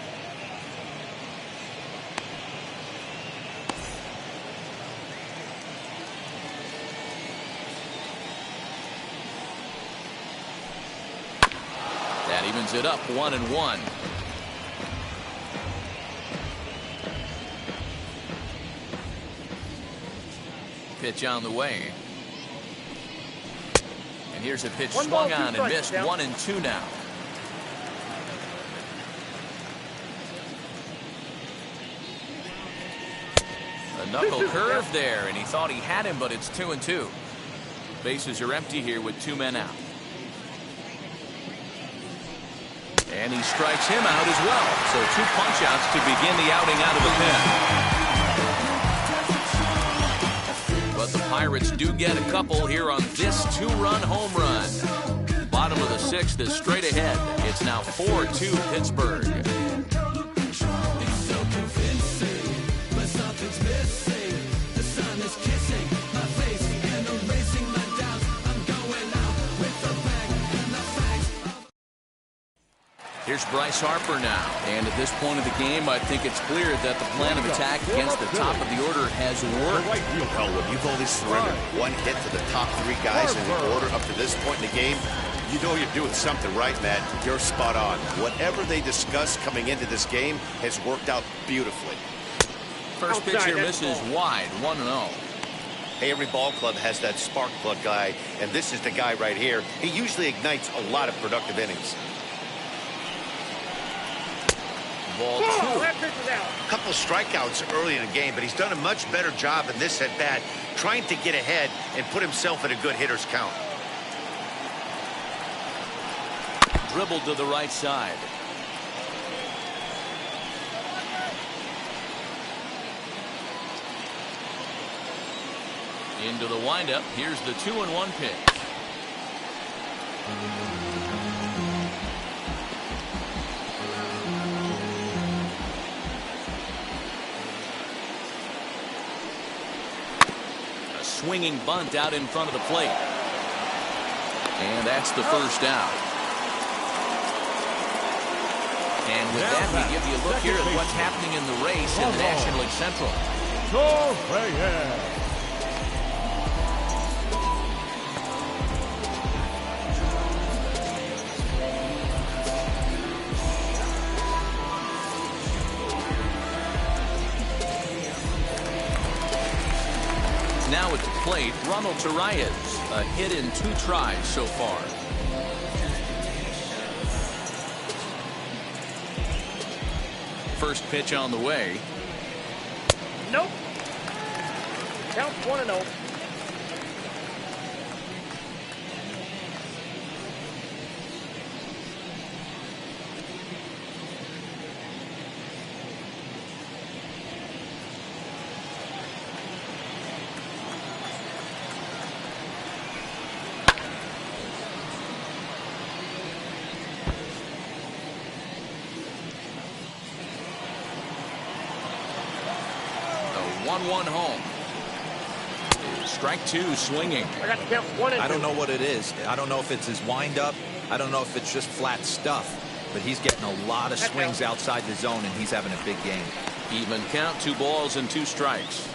That evens it up 1-1. Pitch on the way. And here's a pitch swung on and missed. 1-2 now. A knuckle curve there, and he thought he had him, but it's 2-2. Bases are empty here with 2 men out. And he strikes him out as well. So 2 punch-outs to begin the outing out of the pen. But the Pirates do get a couple here on this 2-run home run. Bottom of the 6th is straight ahead. It's now 4-2 Pittsburgh. Here's Bryce Harper now. And at this point of the game, I think it's clear that the plan of attack against the top of the order has worked. Well, when you've only surrendered 1 hit to the top 3 guys in the order up to this point in the game, you know you're doing something right, Matt. You're spot on. Whatever they discussed coming into this game has worked out beautifully. First pitch here misses wide, 1-0. Hey, every ball club has that spark plug guy, and this is the guy right here. He usually ignites a lot of productive innings. Ball 2. A couple strikeouts early in the game, but he's done a much better job in this at bat, trying to get ahead and put himself in a good hitter's count. Dribbled to the right side. Into the windup. Here's the 2-1 pitch. Swinging bunt out in front of the plate. And that's the first out. And with that, we give you a look here at what's happening in the race in the National League Central. Now at the plate, Ronald Torreyes, a hit in 2 tries so far. First pitch on the way. Nope. Count 1-0. The 1-1 home. Strike two, swinging. I got to count 1 and 2. I don't know what it is. I don't know if it's his windup. I don't know if it's just flat stuff. But he's getting a lot of swings outside the zone, and he's having a big game. Even count, 2 balls and 2 strikes.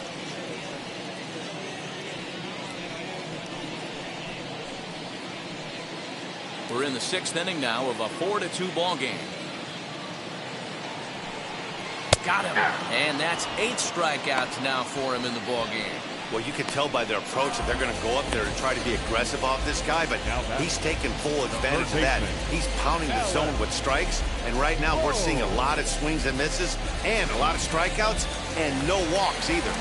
We're in the 6th inning now of a 4-2 ball game. Got him. And that's 8 strikeouts now for him in the ball game. Well, you can tell by their approach that they're going to go up there and try to be aggressive off this guy, but he's taking full advantage of that. He's pounding the zone with strikes, and right now we're seeing a lot of swings and misses and a lot of strikeouts and no walks either.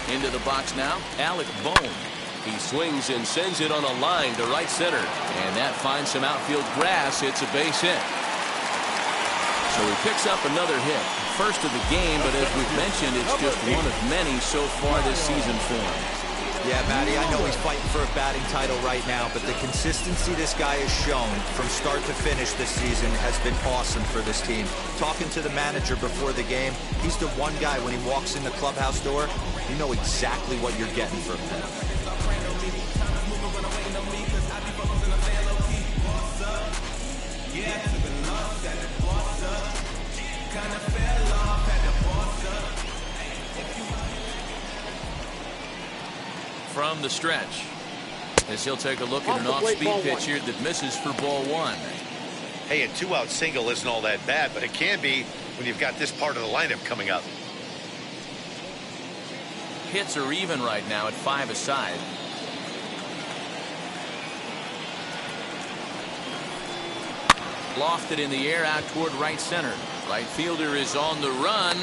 Into the box now, Alec Bohm. He swings and sends it on a line to right center, and that finds some outfield grass. It's a base hit. So he picks up another hit. First of the game, but as we've mentioned, it's just one of many so far this season for him. Yeah, Matty, I know he's fighting for a batting title right now, but the consistency this guy has shown from start to finish this season has been awesome for this team. Talking to the manager before the game, he's the one guy when he walks in the clubhouse door, you know exactly what you're getting from him. From the stretch, as he'll take a look at an off-speed pitch here that misses for ball 1. Hey, a 2-out single isn't all that bad, but it can be when you've got this part of the lineup coming up. Hits are even right now at 5 aside. Lofted in the air out toward right center. Right fielder is on the run.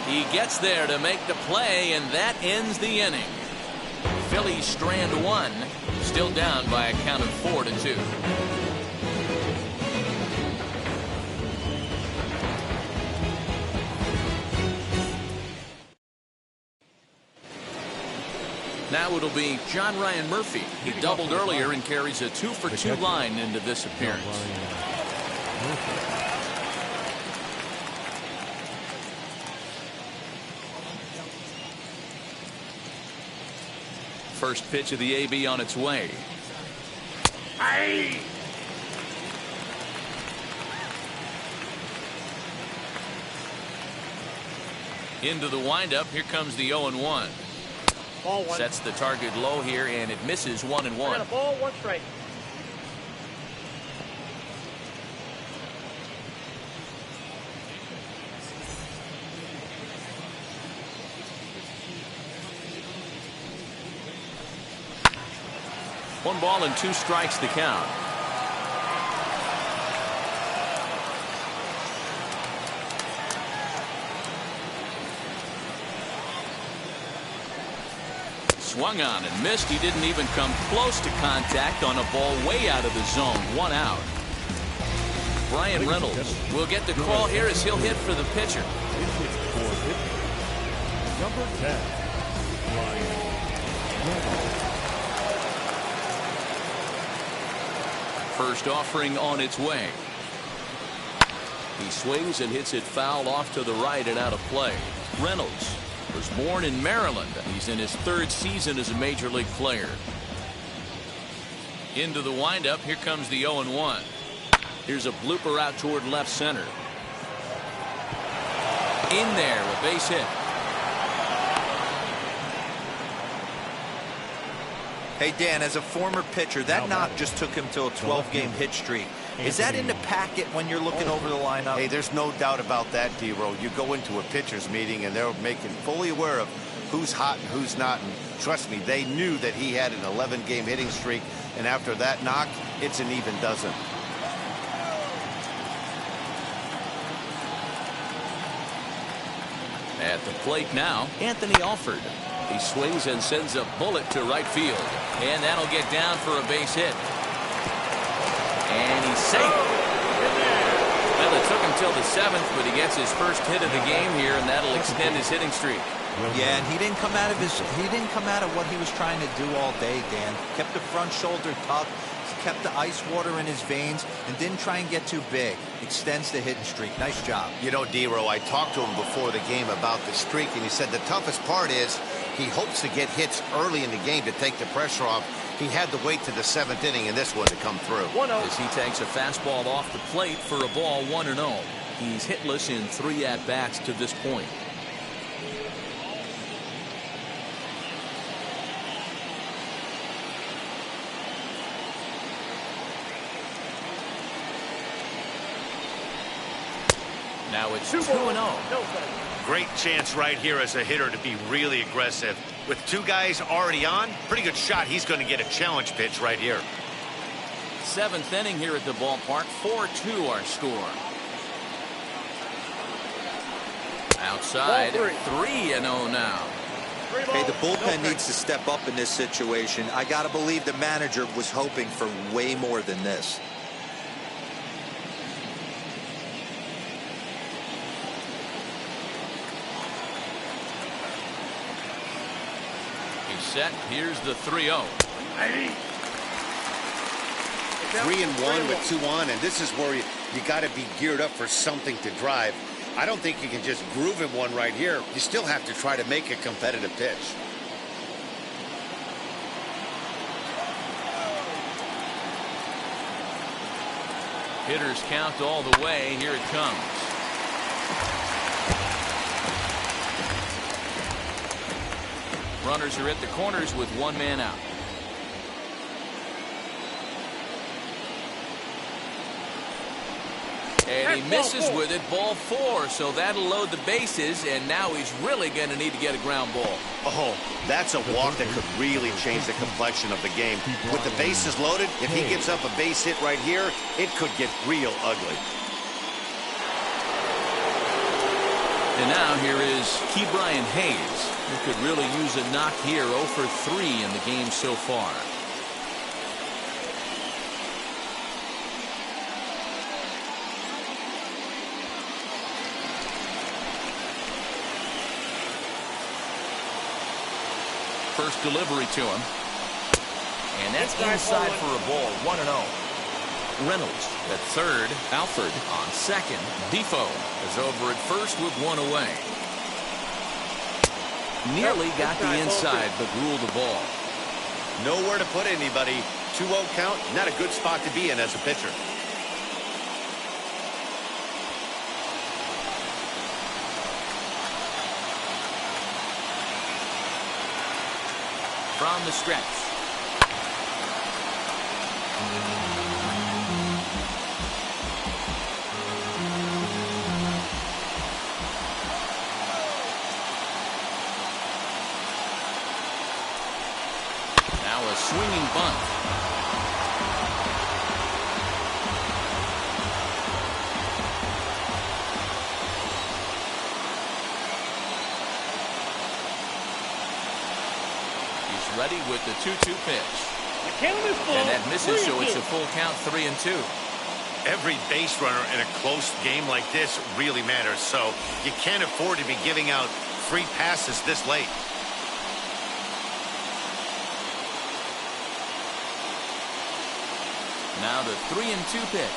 He gets there to make the play, and that ends the inning. Phillies strand 1, still down by a count of 4-2. Now it'll be John Ryan Murphy. He doubled earlier and carries a 2-for-2 line into this appearance. First pitch of the AB on its way. Aye. Into the windup. Here comes the 0-1. Ball 1. Sets the target low here, and it misses 1-1. I got a ball, 1 strike. One ball and 2 strikes to count. Swung on and missed. He didn't even come close to contact on a ball way out of the zone. 1 out. Brian Reynolds will get the call here as he'll hit for the pitcher. Number 10, Brian Reynolds. First offering on its way. He swings and hits it foul off to the right and out of play. Reynolds was born in Maryland. He's in his 3rd season as a major league player. Into the windup. Here comes the 0-1. Here's a blooper out toward left center. In there, a base hit. Hey, Dan, as a former pitcher, that knock just took him to a 12-game hit streak. Is that in the packet when you're looking over the lineup? Hey, there's no doubt about that, D-Row. You go into a pitcher's meeting, and they're making fully aware of who's hot and who's not. And trust me, they knew that he had an 11-game hitting streak, and after that knock, it's an even dozen. plate now, Anthony Alford. He swings and sends a bullet to right field. And that'll get down for a base hit. And he's safe. Well, it took him till the 7th, but he gets his first hit of the game here, and that'll extend his hitting streak. Yeah, and he didn't come out of what he was trying to do all day, Dan. Kept the front shoulder tucked, kept the ice water in his veins, and didn't try and get too big. Extends the hitting streak. Nice job. You know, D-Row, I talked to him before the game about the streak, and he said the toughest part is he hopes to get hits early in the game to take the pressure off. He had to wait to the 7th inning in this one to come through. 1-0. As he takes a fastball off the plate for a ball, 1-0. He's hitless in 3 at-bats to this point. Now it's 2-0. Great chance right here as a hitter to be really aggressive. With 2 guys already on, pretty good shot. He's going to get a challenge pitch right here. 7th inning here at the ballpark. 4-2 our score. Outside, 3-0 now. Hey, the bullpen needs to step up in this situation. I got to believe the manager was hoping for way more than this. Set. Here's the 3-0. 3-1 with 2 on, and this is where you got to be geared up for something to drive. I don't think you can just groove him one right here. You still have to try to make a competitive pitch. Hitters count all the way. Here it comes. Runners are at the corners with 1 man out. And he misses with it, ball 4, so that'll load the bases, and now he's really going to need to get a ground ball. Oh, that's a walk that could really change the complexion of the game. With the bases loaded, if he gives up a base hit right here, it could get real ugly. And now here is Ke'Bryan Hayes, who could really use a knock here. 0 for 3 in the game so far. First delivery to him. And that's inside for a ball. 1-0. Reynolds at third. Alford on second. Defoe is over at first with 1 away. Nearly got the inside, but ruled the ball. Nowhere to put anybody. 2-0 count. Not a good spot to be in as a pitcher. From the stretch. Now a swinging bunt. Ready with the 2-2 pitch. And that misses, so it's a full count, 3-2. Every base runner in a close game like this really matters, so you can't afford to be giving out free passes this late. Now the 3-2 pitch.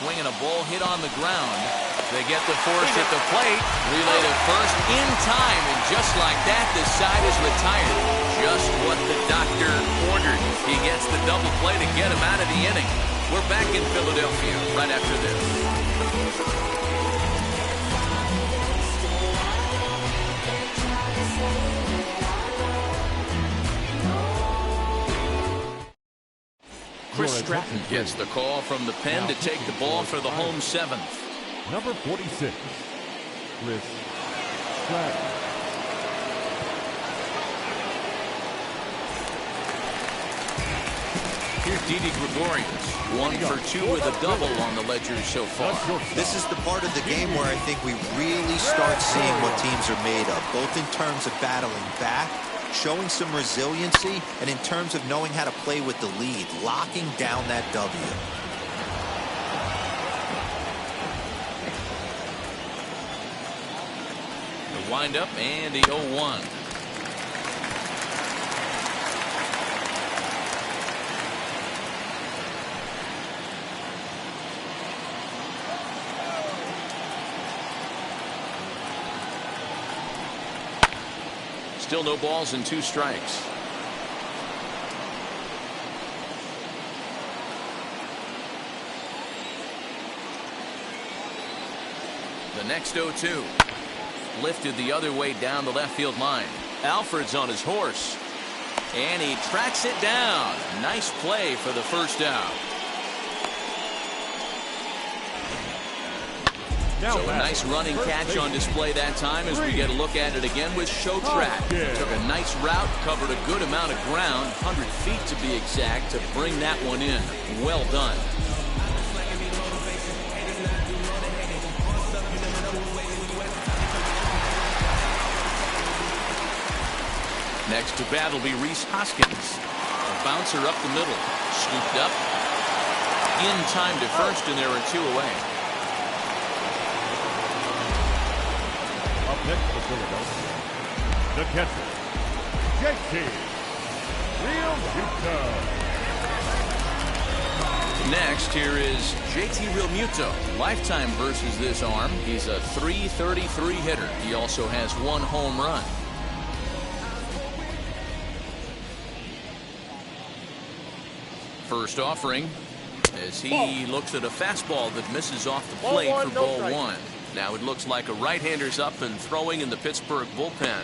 Swinging a ball hit on the ground. They get the force at the plate. Relay to first in time, and just like that, the side is retired. Just what the doctor ordered. He gets the double play to get him out of the inning. We're back in Philadelphia right after this. Chris Stratton gets the call from the pen to take the ball for the home 7th. Number 46, Chris Stratton. Here's Didi Gregorius. 1 for 2 with a double on the ledger so far. This is the part of the game where I think we really start seeing what teams are made of, both in terms of battling back, showing some resiliency, and in terms of knowing how to play with the lead, locking down that W. The windup and the 0-1. Still no balls and 2 strikes. The next 0-2. Lifted the other way down the left field line. Alfred's on his horse. And he tracks it down. Nice play for the first out. So a nice running catch on display that time as we get a look at it again with Show Track. Took a nice route, covered a good amount of ground, 100 feet to be exact, to bring that one in. Well done. Next to bat will be Rhys Hoskins. A bouncer up the middle. Scooped up. In time to first, and there are 2 away. Up next for Philadelphia, the catcher, JT Realmuto. Next, here is JT Realmuto. Lifetime versus this arm. He's a .333 hitter. He also has 1 home run. First offering as he looks at a fastball that misses off the plate for ball 1. Now it looks like a right-hander's up and throwing in the Pittsburgh bullpen.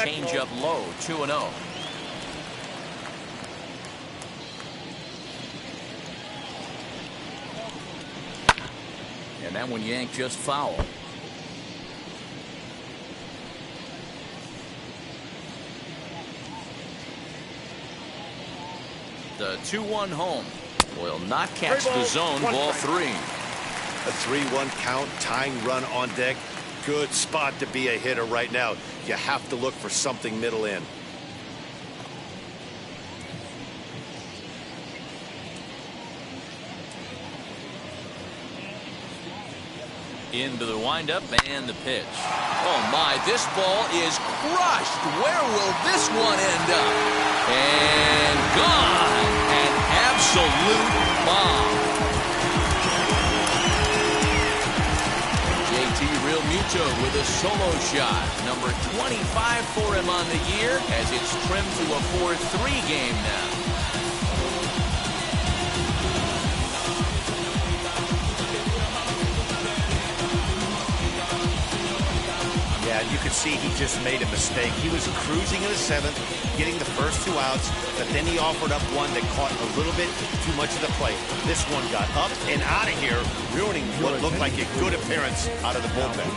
Change up low, 2-0. And that one yanked just foul. The 2-1 home will not catch the zone. Ball 3. A 3-1 count, tying run on deck. Good spot to be a hitter right now. You have to look for something middle in. Into the windup and the pitch. Oh my, this ball is crushed. Where will this one end up? And gone. An absolute bomb. JT Realmuto with a solo shot. Number 25 for him on the year as it's trimmed to a 4-3 game now. Yeah, you could see he just made a mistake. He was cruising in the 7th, getting the first 2 outs, but then he offered up one that caught a little bit too much of the plate. This one got up and out of here, ruining what looked like a good appearance out of the bullpen.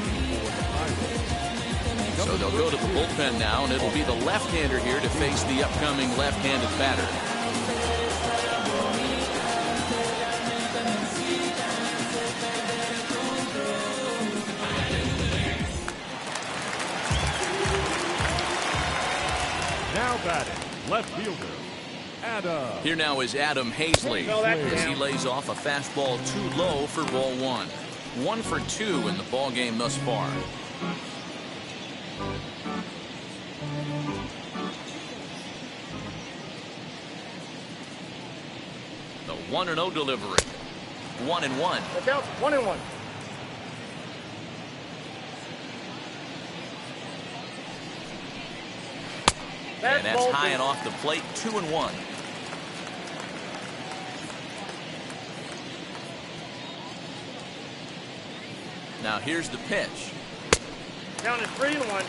So they'll go to the bullpen now, and it'll be the left-hander here to face the upcoming left-handed batter. Now batting, left fielder, Adam. Here now is Adam Hazley as he lays off a fastball too low for ball 1. 1 for 2 in the ball game thus far. The 1-0 delivery. 1-1. Look out, 1-1. And that's high and off the plate, 2-1. Now here's the pitch. Down at 3-1.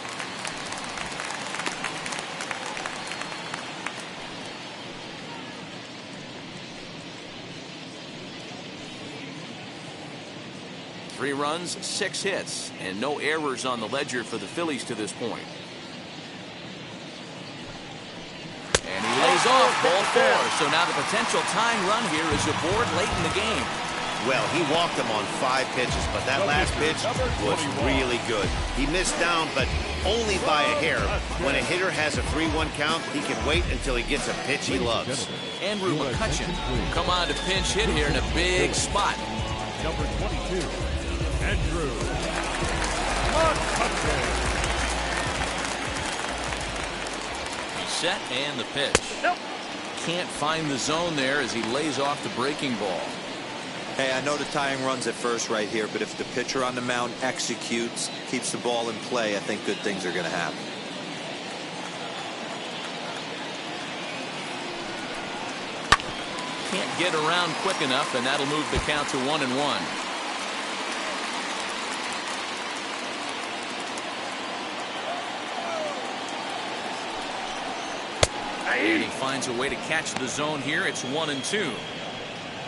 3 runs, 6 hits, and no errors on the ledger for the Phillies to this point. And he lays off ball 4. So now the potential tying run here is aboard late in the game. Well, he walked him on 5 pitches, but that last pitch was really good. He missed down, but only by a hair. When a hitter has a 3-1 count, he can wait until he gets a pitch he loves. Andrew McCutchen will come on to pinch hit here in a big spot. Number 22, Andrew McCutchen. He's set and the pitch. Can't find the zone there as he lays off the breaking ball. Hey, I know the tying run's at first right here, but if the pitcher on the mound executes, keeps the ball in play, I think good things are going to happen. Can't get around quick enough, and that'll move the count to 1-1. And he finds a way to catch the zone here. It's 1-2.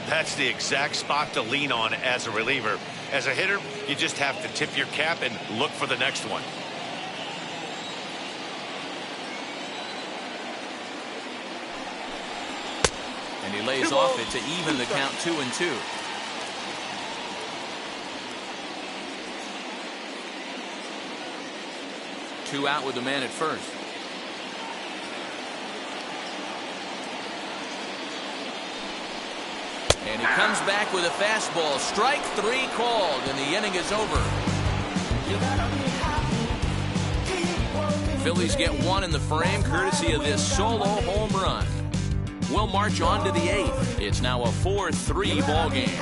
That's the exact spot to lean on as a reliever. As a hitter, you just have to tip your cap and look for the next one. And he lays off it to even the count 2-2. Two out with the man at first. And he comes back with a fastball. Strike 3 called, and the inning is over. Phillies get 1 in the frame, courtesy of this solo home run. We'll march on to the 8th. It's now a 4-3 ball game.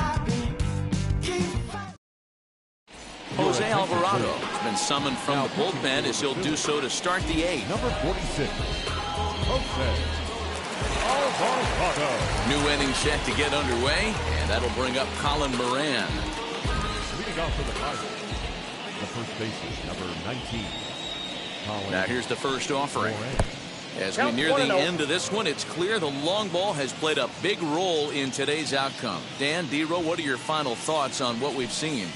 Jose Alvarado has been summoned from the bullpen as he'll do so to start the 8th. Number 46, Jose Alvarado. New inning set to get underway, and that'll bring up Colin Moran. Leading off for the Pirates, the first baseman, number 19. Now here's the first offering. As we near the end of this one, it's clear the long ball has played a big role in today's outcome. Dan, D-Row, what are your final thoughts on what we've seen?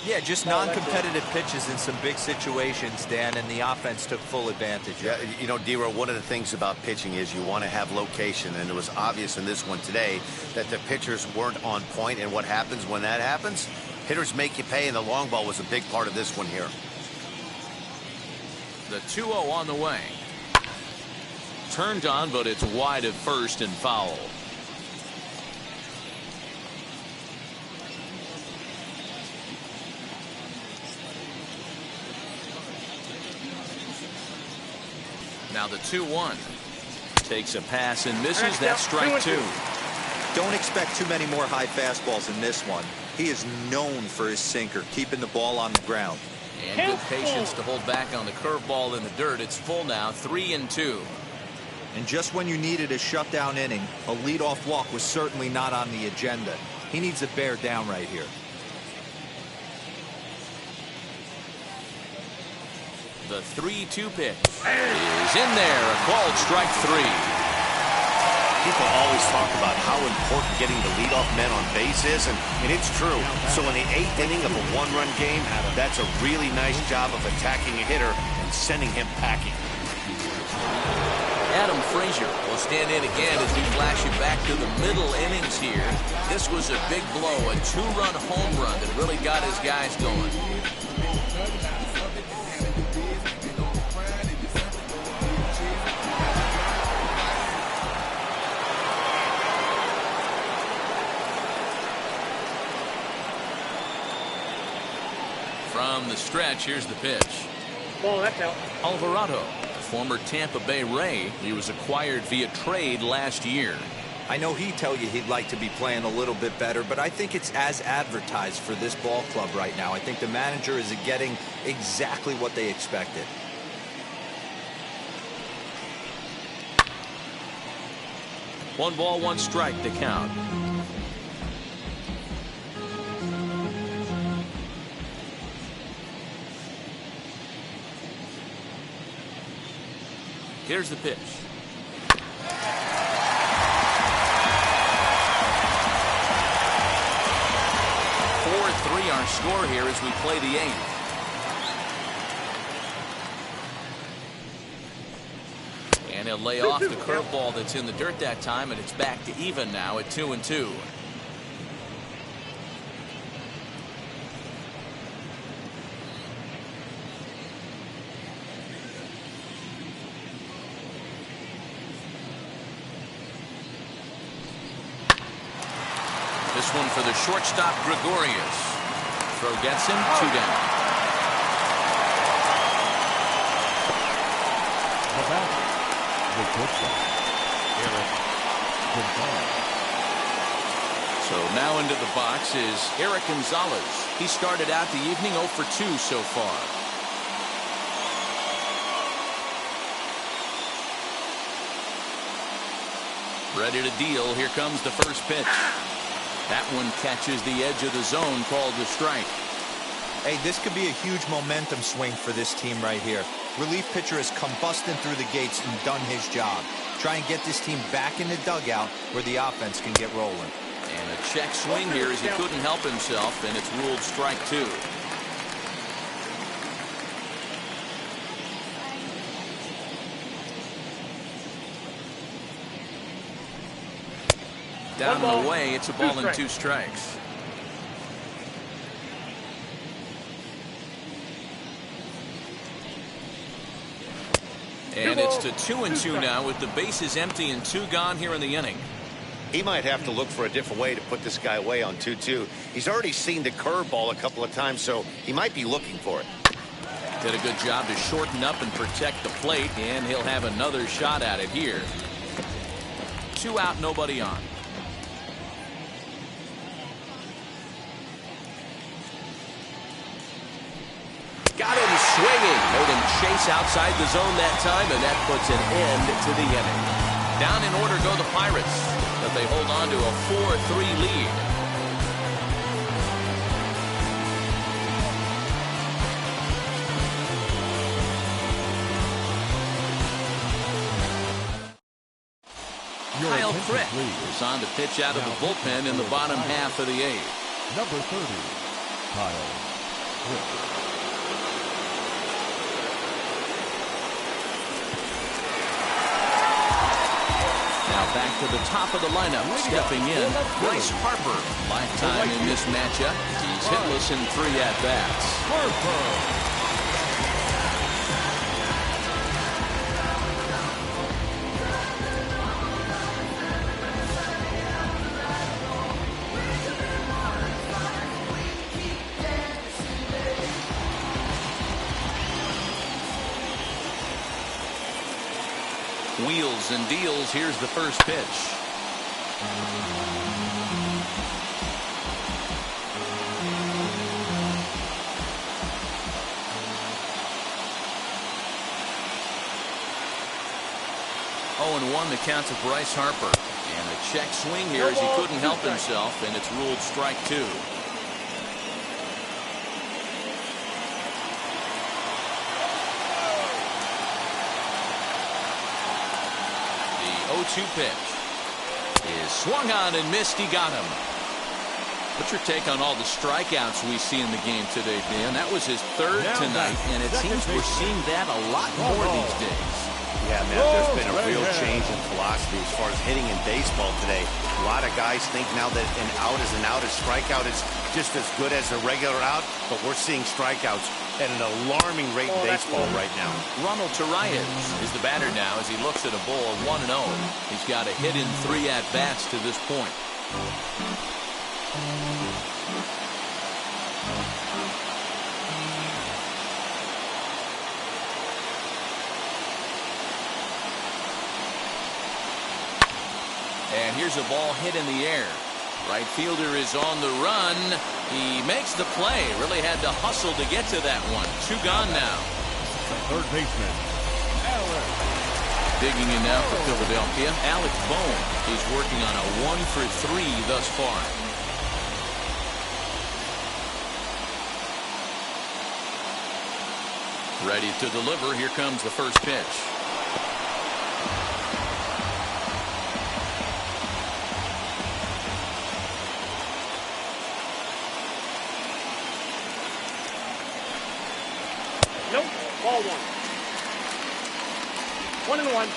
Yeah, just non-competitive pitches in some big situations, Dan, and the offense took full advantage. Yeah, you know, D-Row, one of the things about pitching is you want to have location, and it was obvious in this one today that the pitchers weren't on point, and what happens when that happens? Hitters make you pay, and the long ball was a big part of this one here. The 2-0 on the way. Turned on, but it's wide of first and foul. Now the 2-1. Takes a pass and misses. That's strike 2. Don't expect too many more high fastballs in this one. He is known for his sinker, keeping the ball on the ground. And good patience to hold back on the curveball in the dirt. It's full now, 3-2. And just when you needed a shutdown inning, a leadoff walk was certainly not on the agenda. He needs to bear down right here. The 3-2 pitch is in there. A called strike 3. People always talk about how important getting the leadoff man on base is, and it's true. So in the 8th inning of a 1-run game, that's a really nice job of attacking a hitter and sending him packing. Adam Frazier will stand in again as we flash you back to the middle innings here. This was a big blow, a 2-run home run that really got his guys going. From the stretch, here's the pitch. Ball, that's out. Alvarado, former Tampa Bay Ray. He was acquired via trade last year. I know he'd tell you he'd like to be playing a little bit better, but I think it's as advertised for this ball club right now. I think the manager is getting exactly what they expected. One ball, one strike to count. Here's the pitch. 4-3 4-3 our score here as we play the 8th. And he'll lay off the curveball that's in the dirt that time, and it's back to even now at 2-2. This one for the shortstop, Gregorius. Throw gets him, 2 down. The batter, the pitcher, Eric Gonzalez. So now into the box is Eric Gonzalez. He started out the evening 0 for 2 so far. Ready to deal. Here comes the first pitch. That one catches the edge of the zone, called the strike. Hey, this could be a huge momentum swing for this team right here. Relief pitcher has come busting through the gates and done his job. Try and get this team back in the dugout where the offense can get rolling. And a check swing here as he couldn't help himself, and it's ruled strike 2. Down and away, it's a ball and 2 strikes. And it's to 2-2 now with the bases empty and 2 gone here in the inning. He might have to look for a different way to put this guy away on 2-2. He's already seen the curveball a couple of times, so he might be looking for it. Did a good job to shorten up and protect the plate, and he'll have another shot at it here. 2 out, nobody on. Got him swinging. Made him chase outside the zone that time, and that puts an end to the inning. Down in order go the Pirates, but they hold on to a 4-3 lead. Kyle Crick is on to pitch out of the bullpen in the bottom half of the 8th. Number 30, Kyle Crick. Back to the top of the lineup, stepping in, Bryce Harper. Lifetime in this matchup. He's hitless in 3 at-bats. Wheels and deals. Here's the first pitch. Oh, and 1 the count to Bryce Harper. And a check swing here as he couldn't help himself, and it's ruled strike 2. The 0-2 pitch is swung on and missed. He got him. What's your take on all the strikeouts we see in the game today, Dan? That was his 3rd tonight, and it seems we're seeing that a lot more these days. Yeah, man, there's been a real change in philosophy as far as hitting in baseball today. A lot of guys think now that an out is an out, a strikeout is just as good as a regular out, but we're seeing strikeouts at an alarming rate in baseball right now. Ronald Torreyes is the batter now as he looks at a ball 1-0. He's got a hit in 3 at-bats to this point. And here's a ball hit in the air. Right fielder is on the run. He makes the play. Really had to hustle to get to that one. 2 gone now. Third baseman, Alex. Digging in now for Philadelphia, Alex Bone. He's working on a 1 for 3 thus far. Ready to deliver. Here comes the first pitch. Nope. Ball 1. 1-1.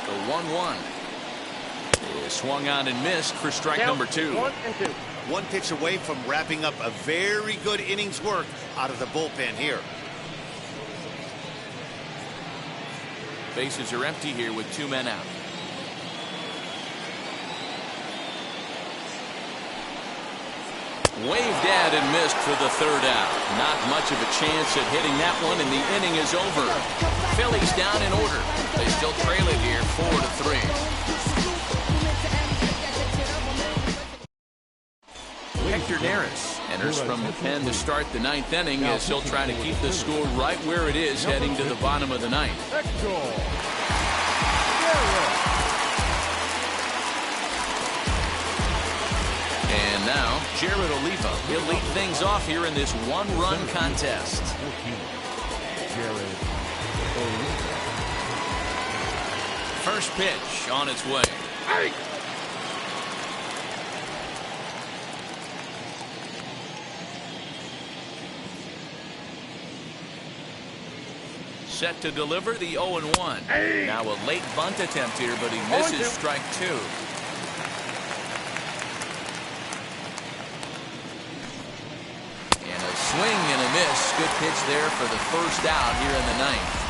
The 1-1 is swung on and missed for strike number 2. 1-2. One pitch away from wrapping up a very good innings work out of the bullpen here. Bases are empty here with 2 men out. Waved at and missed for the 3rd out. Not much of a chance at hitting that one, and the inning is over. Phillies down in order. They still trail it here 4-3. Hector Neris enters from the pen to start the 9th inning as he'll try to keep the score right where it is heading to the bottom of the 9th. And now, Jared Oliva. He'll lead things off here in this 1-run contest. First pitch on its way. Set to deliver the 0-1. Now a late bunt attempt here, but he misses strike 2. And a swing and a miss. Good pitch there for the 1st out here in the 9th.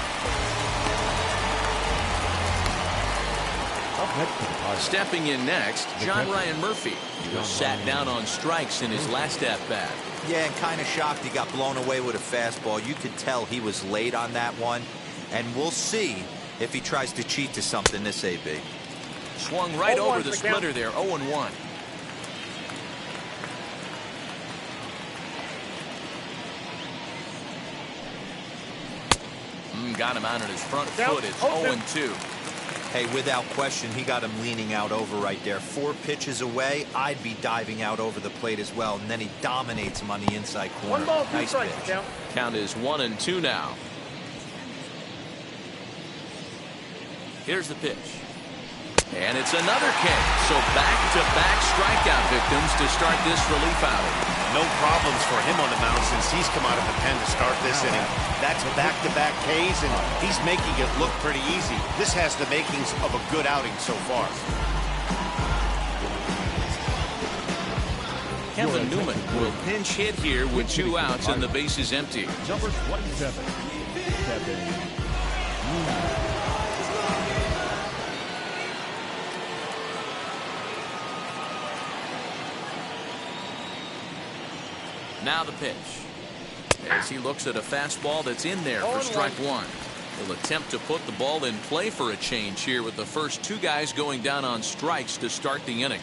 Stepping in next, John Ryan Murphy. He was sat down on strikes in his last at-bat. Yeah, and kind of shocked he got blown away with a fastball. You could tell he was late on that one. And we'll see if he tries to cheat to something this AB. Swung right over the splitter there, 0-1. Got him out on his front foot. It's 0-2. Hey, without question, he got him leaning out over right there. 4 pitches away, I'd be diving out over the plate as well. And then he dominates him on the inside corner. 1 ball, 2 nice strikes. pitch. Count is 1-2 now. Here's the pitch. And it's another K. So back-to-back strikeout victims to start this relief outing. No problems for him on the mound since he's come out of the pen to start this inning. That's back-to-back Ks, and he's making it look pretty easy. This has the makings of a good outing so far. Kevin Newman will pinch hit here with 2 outs and the bases empty. Number 27, Kevin Newman. Now the pitch. As he looks at a fastball that's in there for strike 1. He'll attempt to put the ball in play for a change here with the first 2 guys going down on strikes to start the inning.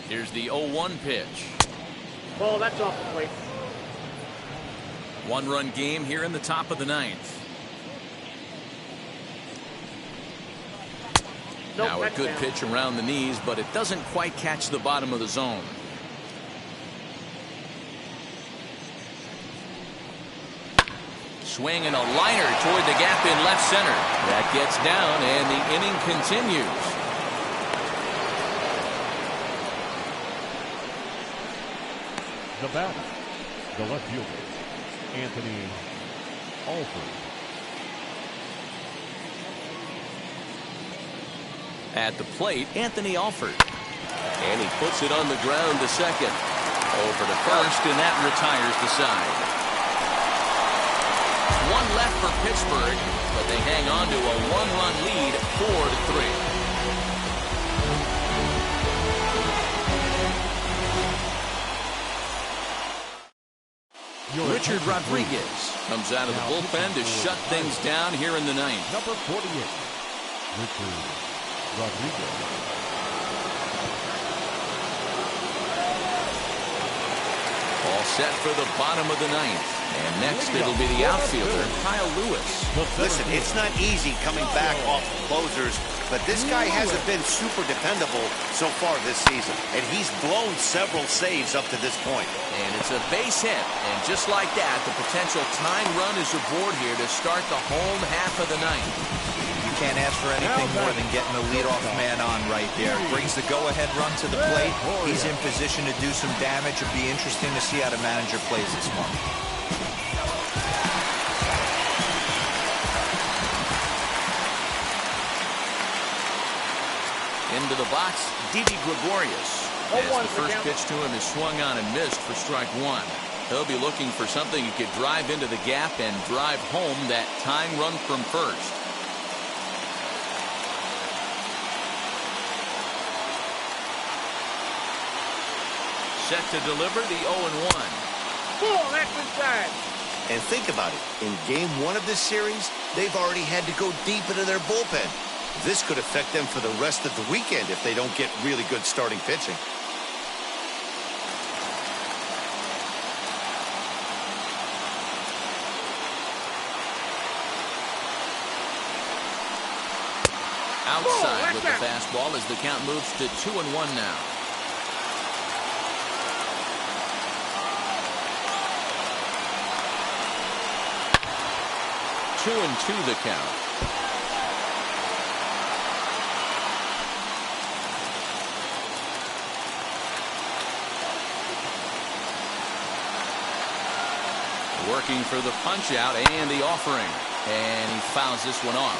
Here's the 0-1 pitch. Ball, that's off the plate. 1-run game here in the top of the 9th. Now a good pitch around the knees, but it doesn't quite catch the bottom of the zone. Swing and a liner toward the gap in left center. That gets down, and the inning continues. The batter, the left fielder, Anthony Alford. At the plate, Anthony Alford. And he puts it on the ground to second. Over to first, and that retires the side. 1 left for Pittsburgh, but they hang on to a 1-run lead, 4-3. Richard Rodriguez comes out of the bullpen to shut things down here in the 9th. Number 48, Richard Rodriguez. All set for the bottom of the 9th. And next it'll be the outfielder, Kyle Lewis. Listen, it's not easy coming back off the closers, but this guy hasn't been super dependable so far this season. And he's blown several saves up to this point. And it's a base hit. And just like that, the potential tying run is aboard here to start the home half of the 9th. Can't ask for anything more than getting the leadoff man on right there. Brings the go-ahead run to the plate. He's in position to do some damage. It'll be interesting to see how the manager plays this one. Into the box, Didi Gregorius. As the first pitch to him is swung on and missed for strike one. He'll be looking for something he could drive into the gap and drive home that tying run from first. Set to deliver the 0-1. Pull, that's inside. And think about it. In game one of this series, they've already had to go deep into their bullpen. This could affect them for the rest of the weekend if they don't get really good starting pitching. Outside with the fastball as the count moves to 2-1 now. Two and two the count. Working for the punch out and the offering, and he fouls this one off.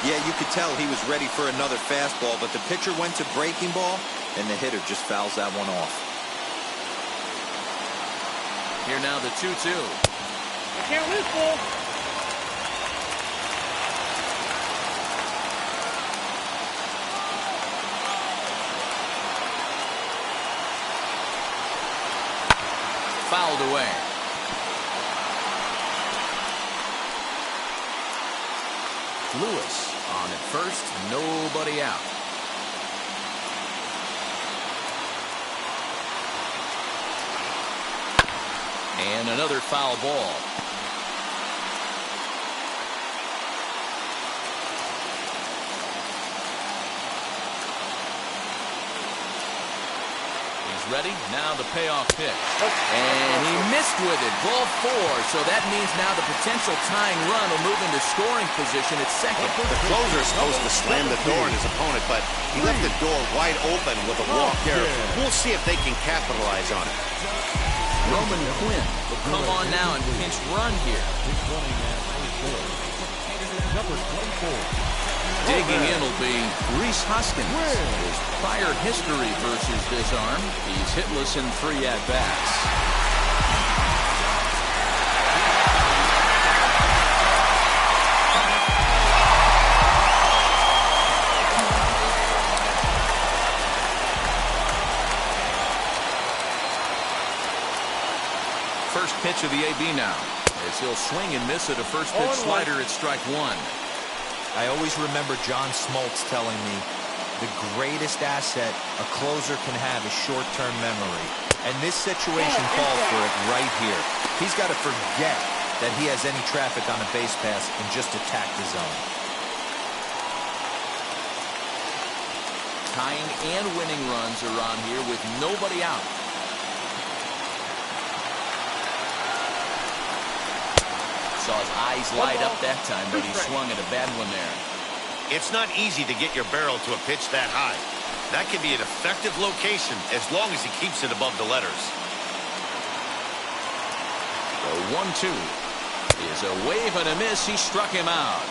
Yeah, you could tell he was ready for another fastball, but the pitcher went to breaking ball, and the hitter just fouls that one off. Here now the 2-2. You can't lose, Bull. Fouled away. Lewis on at first, nobody out. And another foul ball. Ready? Now the payoff pitch. And he missed with it. Ball four. So that means now the potential tying run will move into scoring position at second. The closer is supposed to slam the door on his opponent, but he left the door wide open with a walk there. We'll see if they can capitalize on it. Roman Quinn will come on now and pinch run here. Number 24. Digging in will be Rhys Hoskins. His prior history versus this arm, he's hitless in 3 at-bats. First pitch of the AB now, as he'll swing and miss at a first pitch slider at strike one. I always remember John Smoltz telling me the greatest asset a closer can have is short-term memory. And this situation calls for it right here. He's got to forget that he has any traffic on a base pass and just attack the zone. Tying and winning runs are on here with nobody out. Saw his eyes light up that time, but he swung at a bad one there. It's not easy to get your barrel to a pitch that high. That can be an effective location as long as he keeps it above the letters. The 1-2 is a wave and a miss. He struck him out.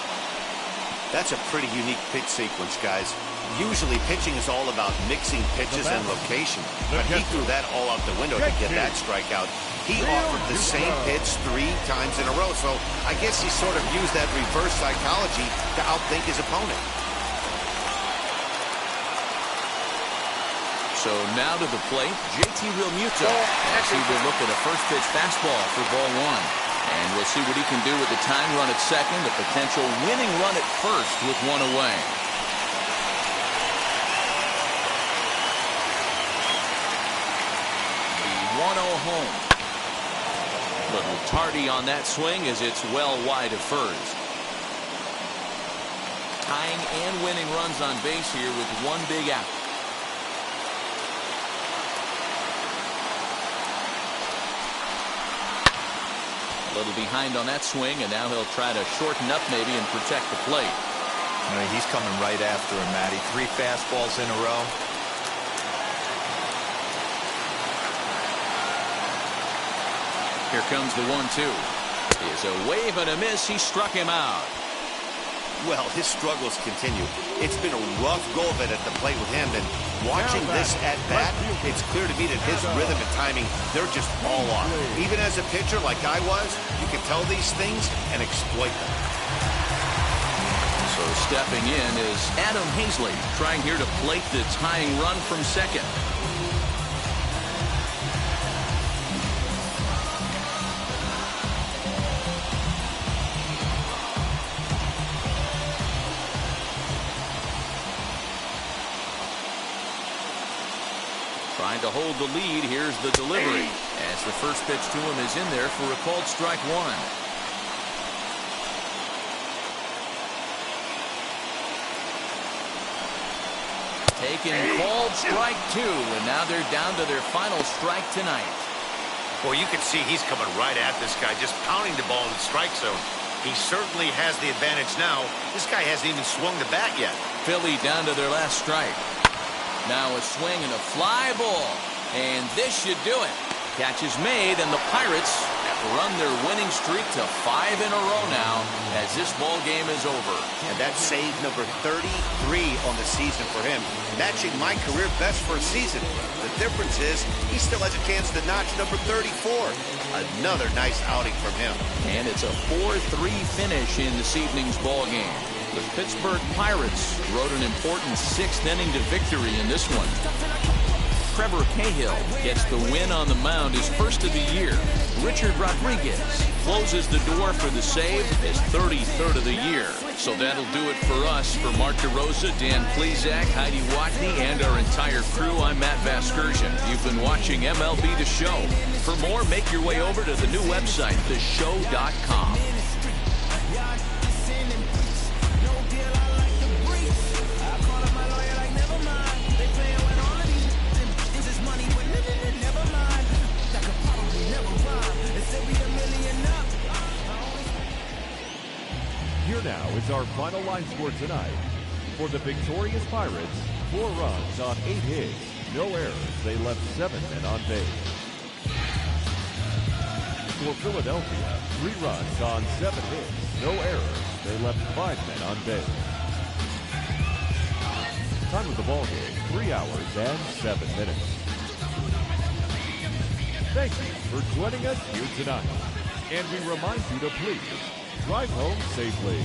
That's a pretty unique pitch sequence, guys. Usually pitching is all about mixing pitches and location, but he threw that all out the window to get that strikeout. He offered the same pitch 3 times in a row, so I guess he sort of used that reverse psychology to outthink his opponent. So now to the plate, JT Realmuto as he will look at a first pitch fastball for ball one. And we'll see what he can do with the tying run at second, the potential winning run at first with one away. The 1-0 home. Little tardy on that swing as it's well wide of first. Tying and winning runs on base here with one big out. A little behind on that swing, and now he'll try to shorten up maybe and protect the plate. He's coming right after him, Matty. 3 fastballs in a row. Here comes the 1-2. Is a wave and a miss. He struck him out. Well, his struggles continue. It's been a rough go of it at the plate with him, and watching this at bat, it's clear to me that his rhythm and timing, they're just all off. Even as a pitcher like I was, you can tell these things and exploit them. So stepping in is Adam Hazley, trying here to plate the tying run from second. Trying to hold the lead. Here's the delivery. As the first pitch to him is in there for a called strike 1. Taken, called strike 2, and now they're down to their final strike tonight. Well, you can see he's coming right at this guy, just pounding the ball in the strike zone. He certainly has the advantage now. This guy hasn't even swung the bat yet. Philly down to their last strike. Now a swing and a fly ball. And this should do it. Catch is made, and the Pirates have run their winning streak to 5 in a row now as this ball game is over. And that's save number 33 on the season for him, matching my career best for a season. The difference is he still has a chance to notch number 34. Another nice outing from him. And it's a 4-3 finish in this evening's ball game. The Pittsburgh Pirates rode an important 6th inning to victory in this one. Trevor Cahill gets the win on the mound, his first of the year. Richard Rodriguez closes the door for the save, his 33rd of the year. So that'll do it for us. For Mark DeRosa, Dan Plesac, Heidi Watney, and our entire crew, I'm Matt Vasgersian. You've been watching MLB The Show. For more, make your way over to the new website, theshow.com. Here now is our final line score tonight. For the victorious Pirates, 4 runs on 8 hits, no errors. They left 7 men on base. For Philadelphia, 3 runs on 7 hits, no errors. They left 5 men on base. Time of the ball game, 3 hours and 7 minutes. Thank you for joining us here tonight. And we remind you to please drive home safely.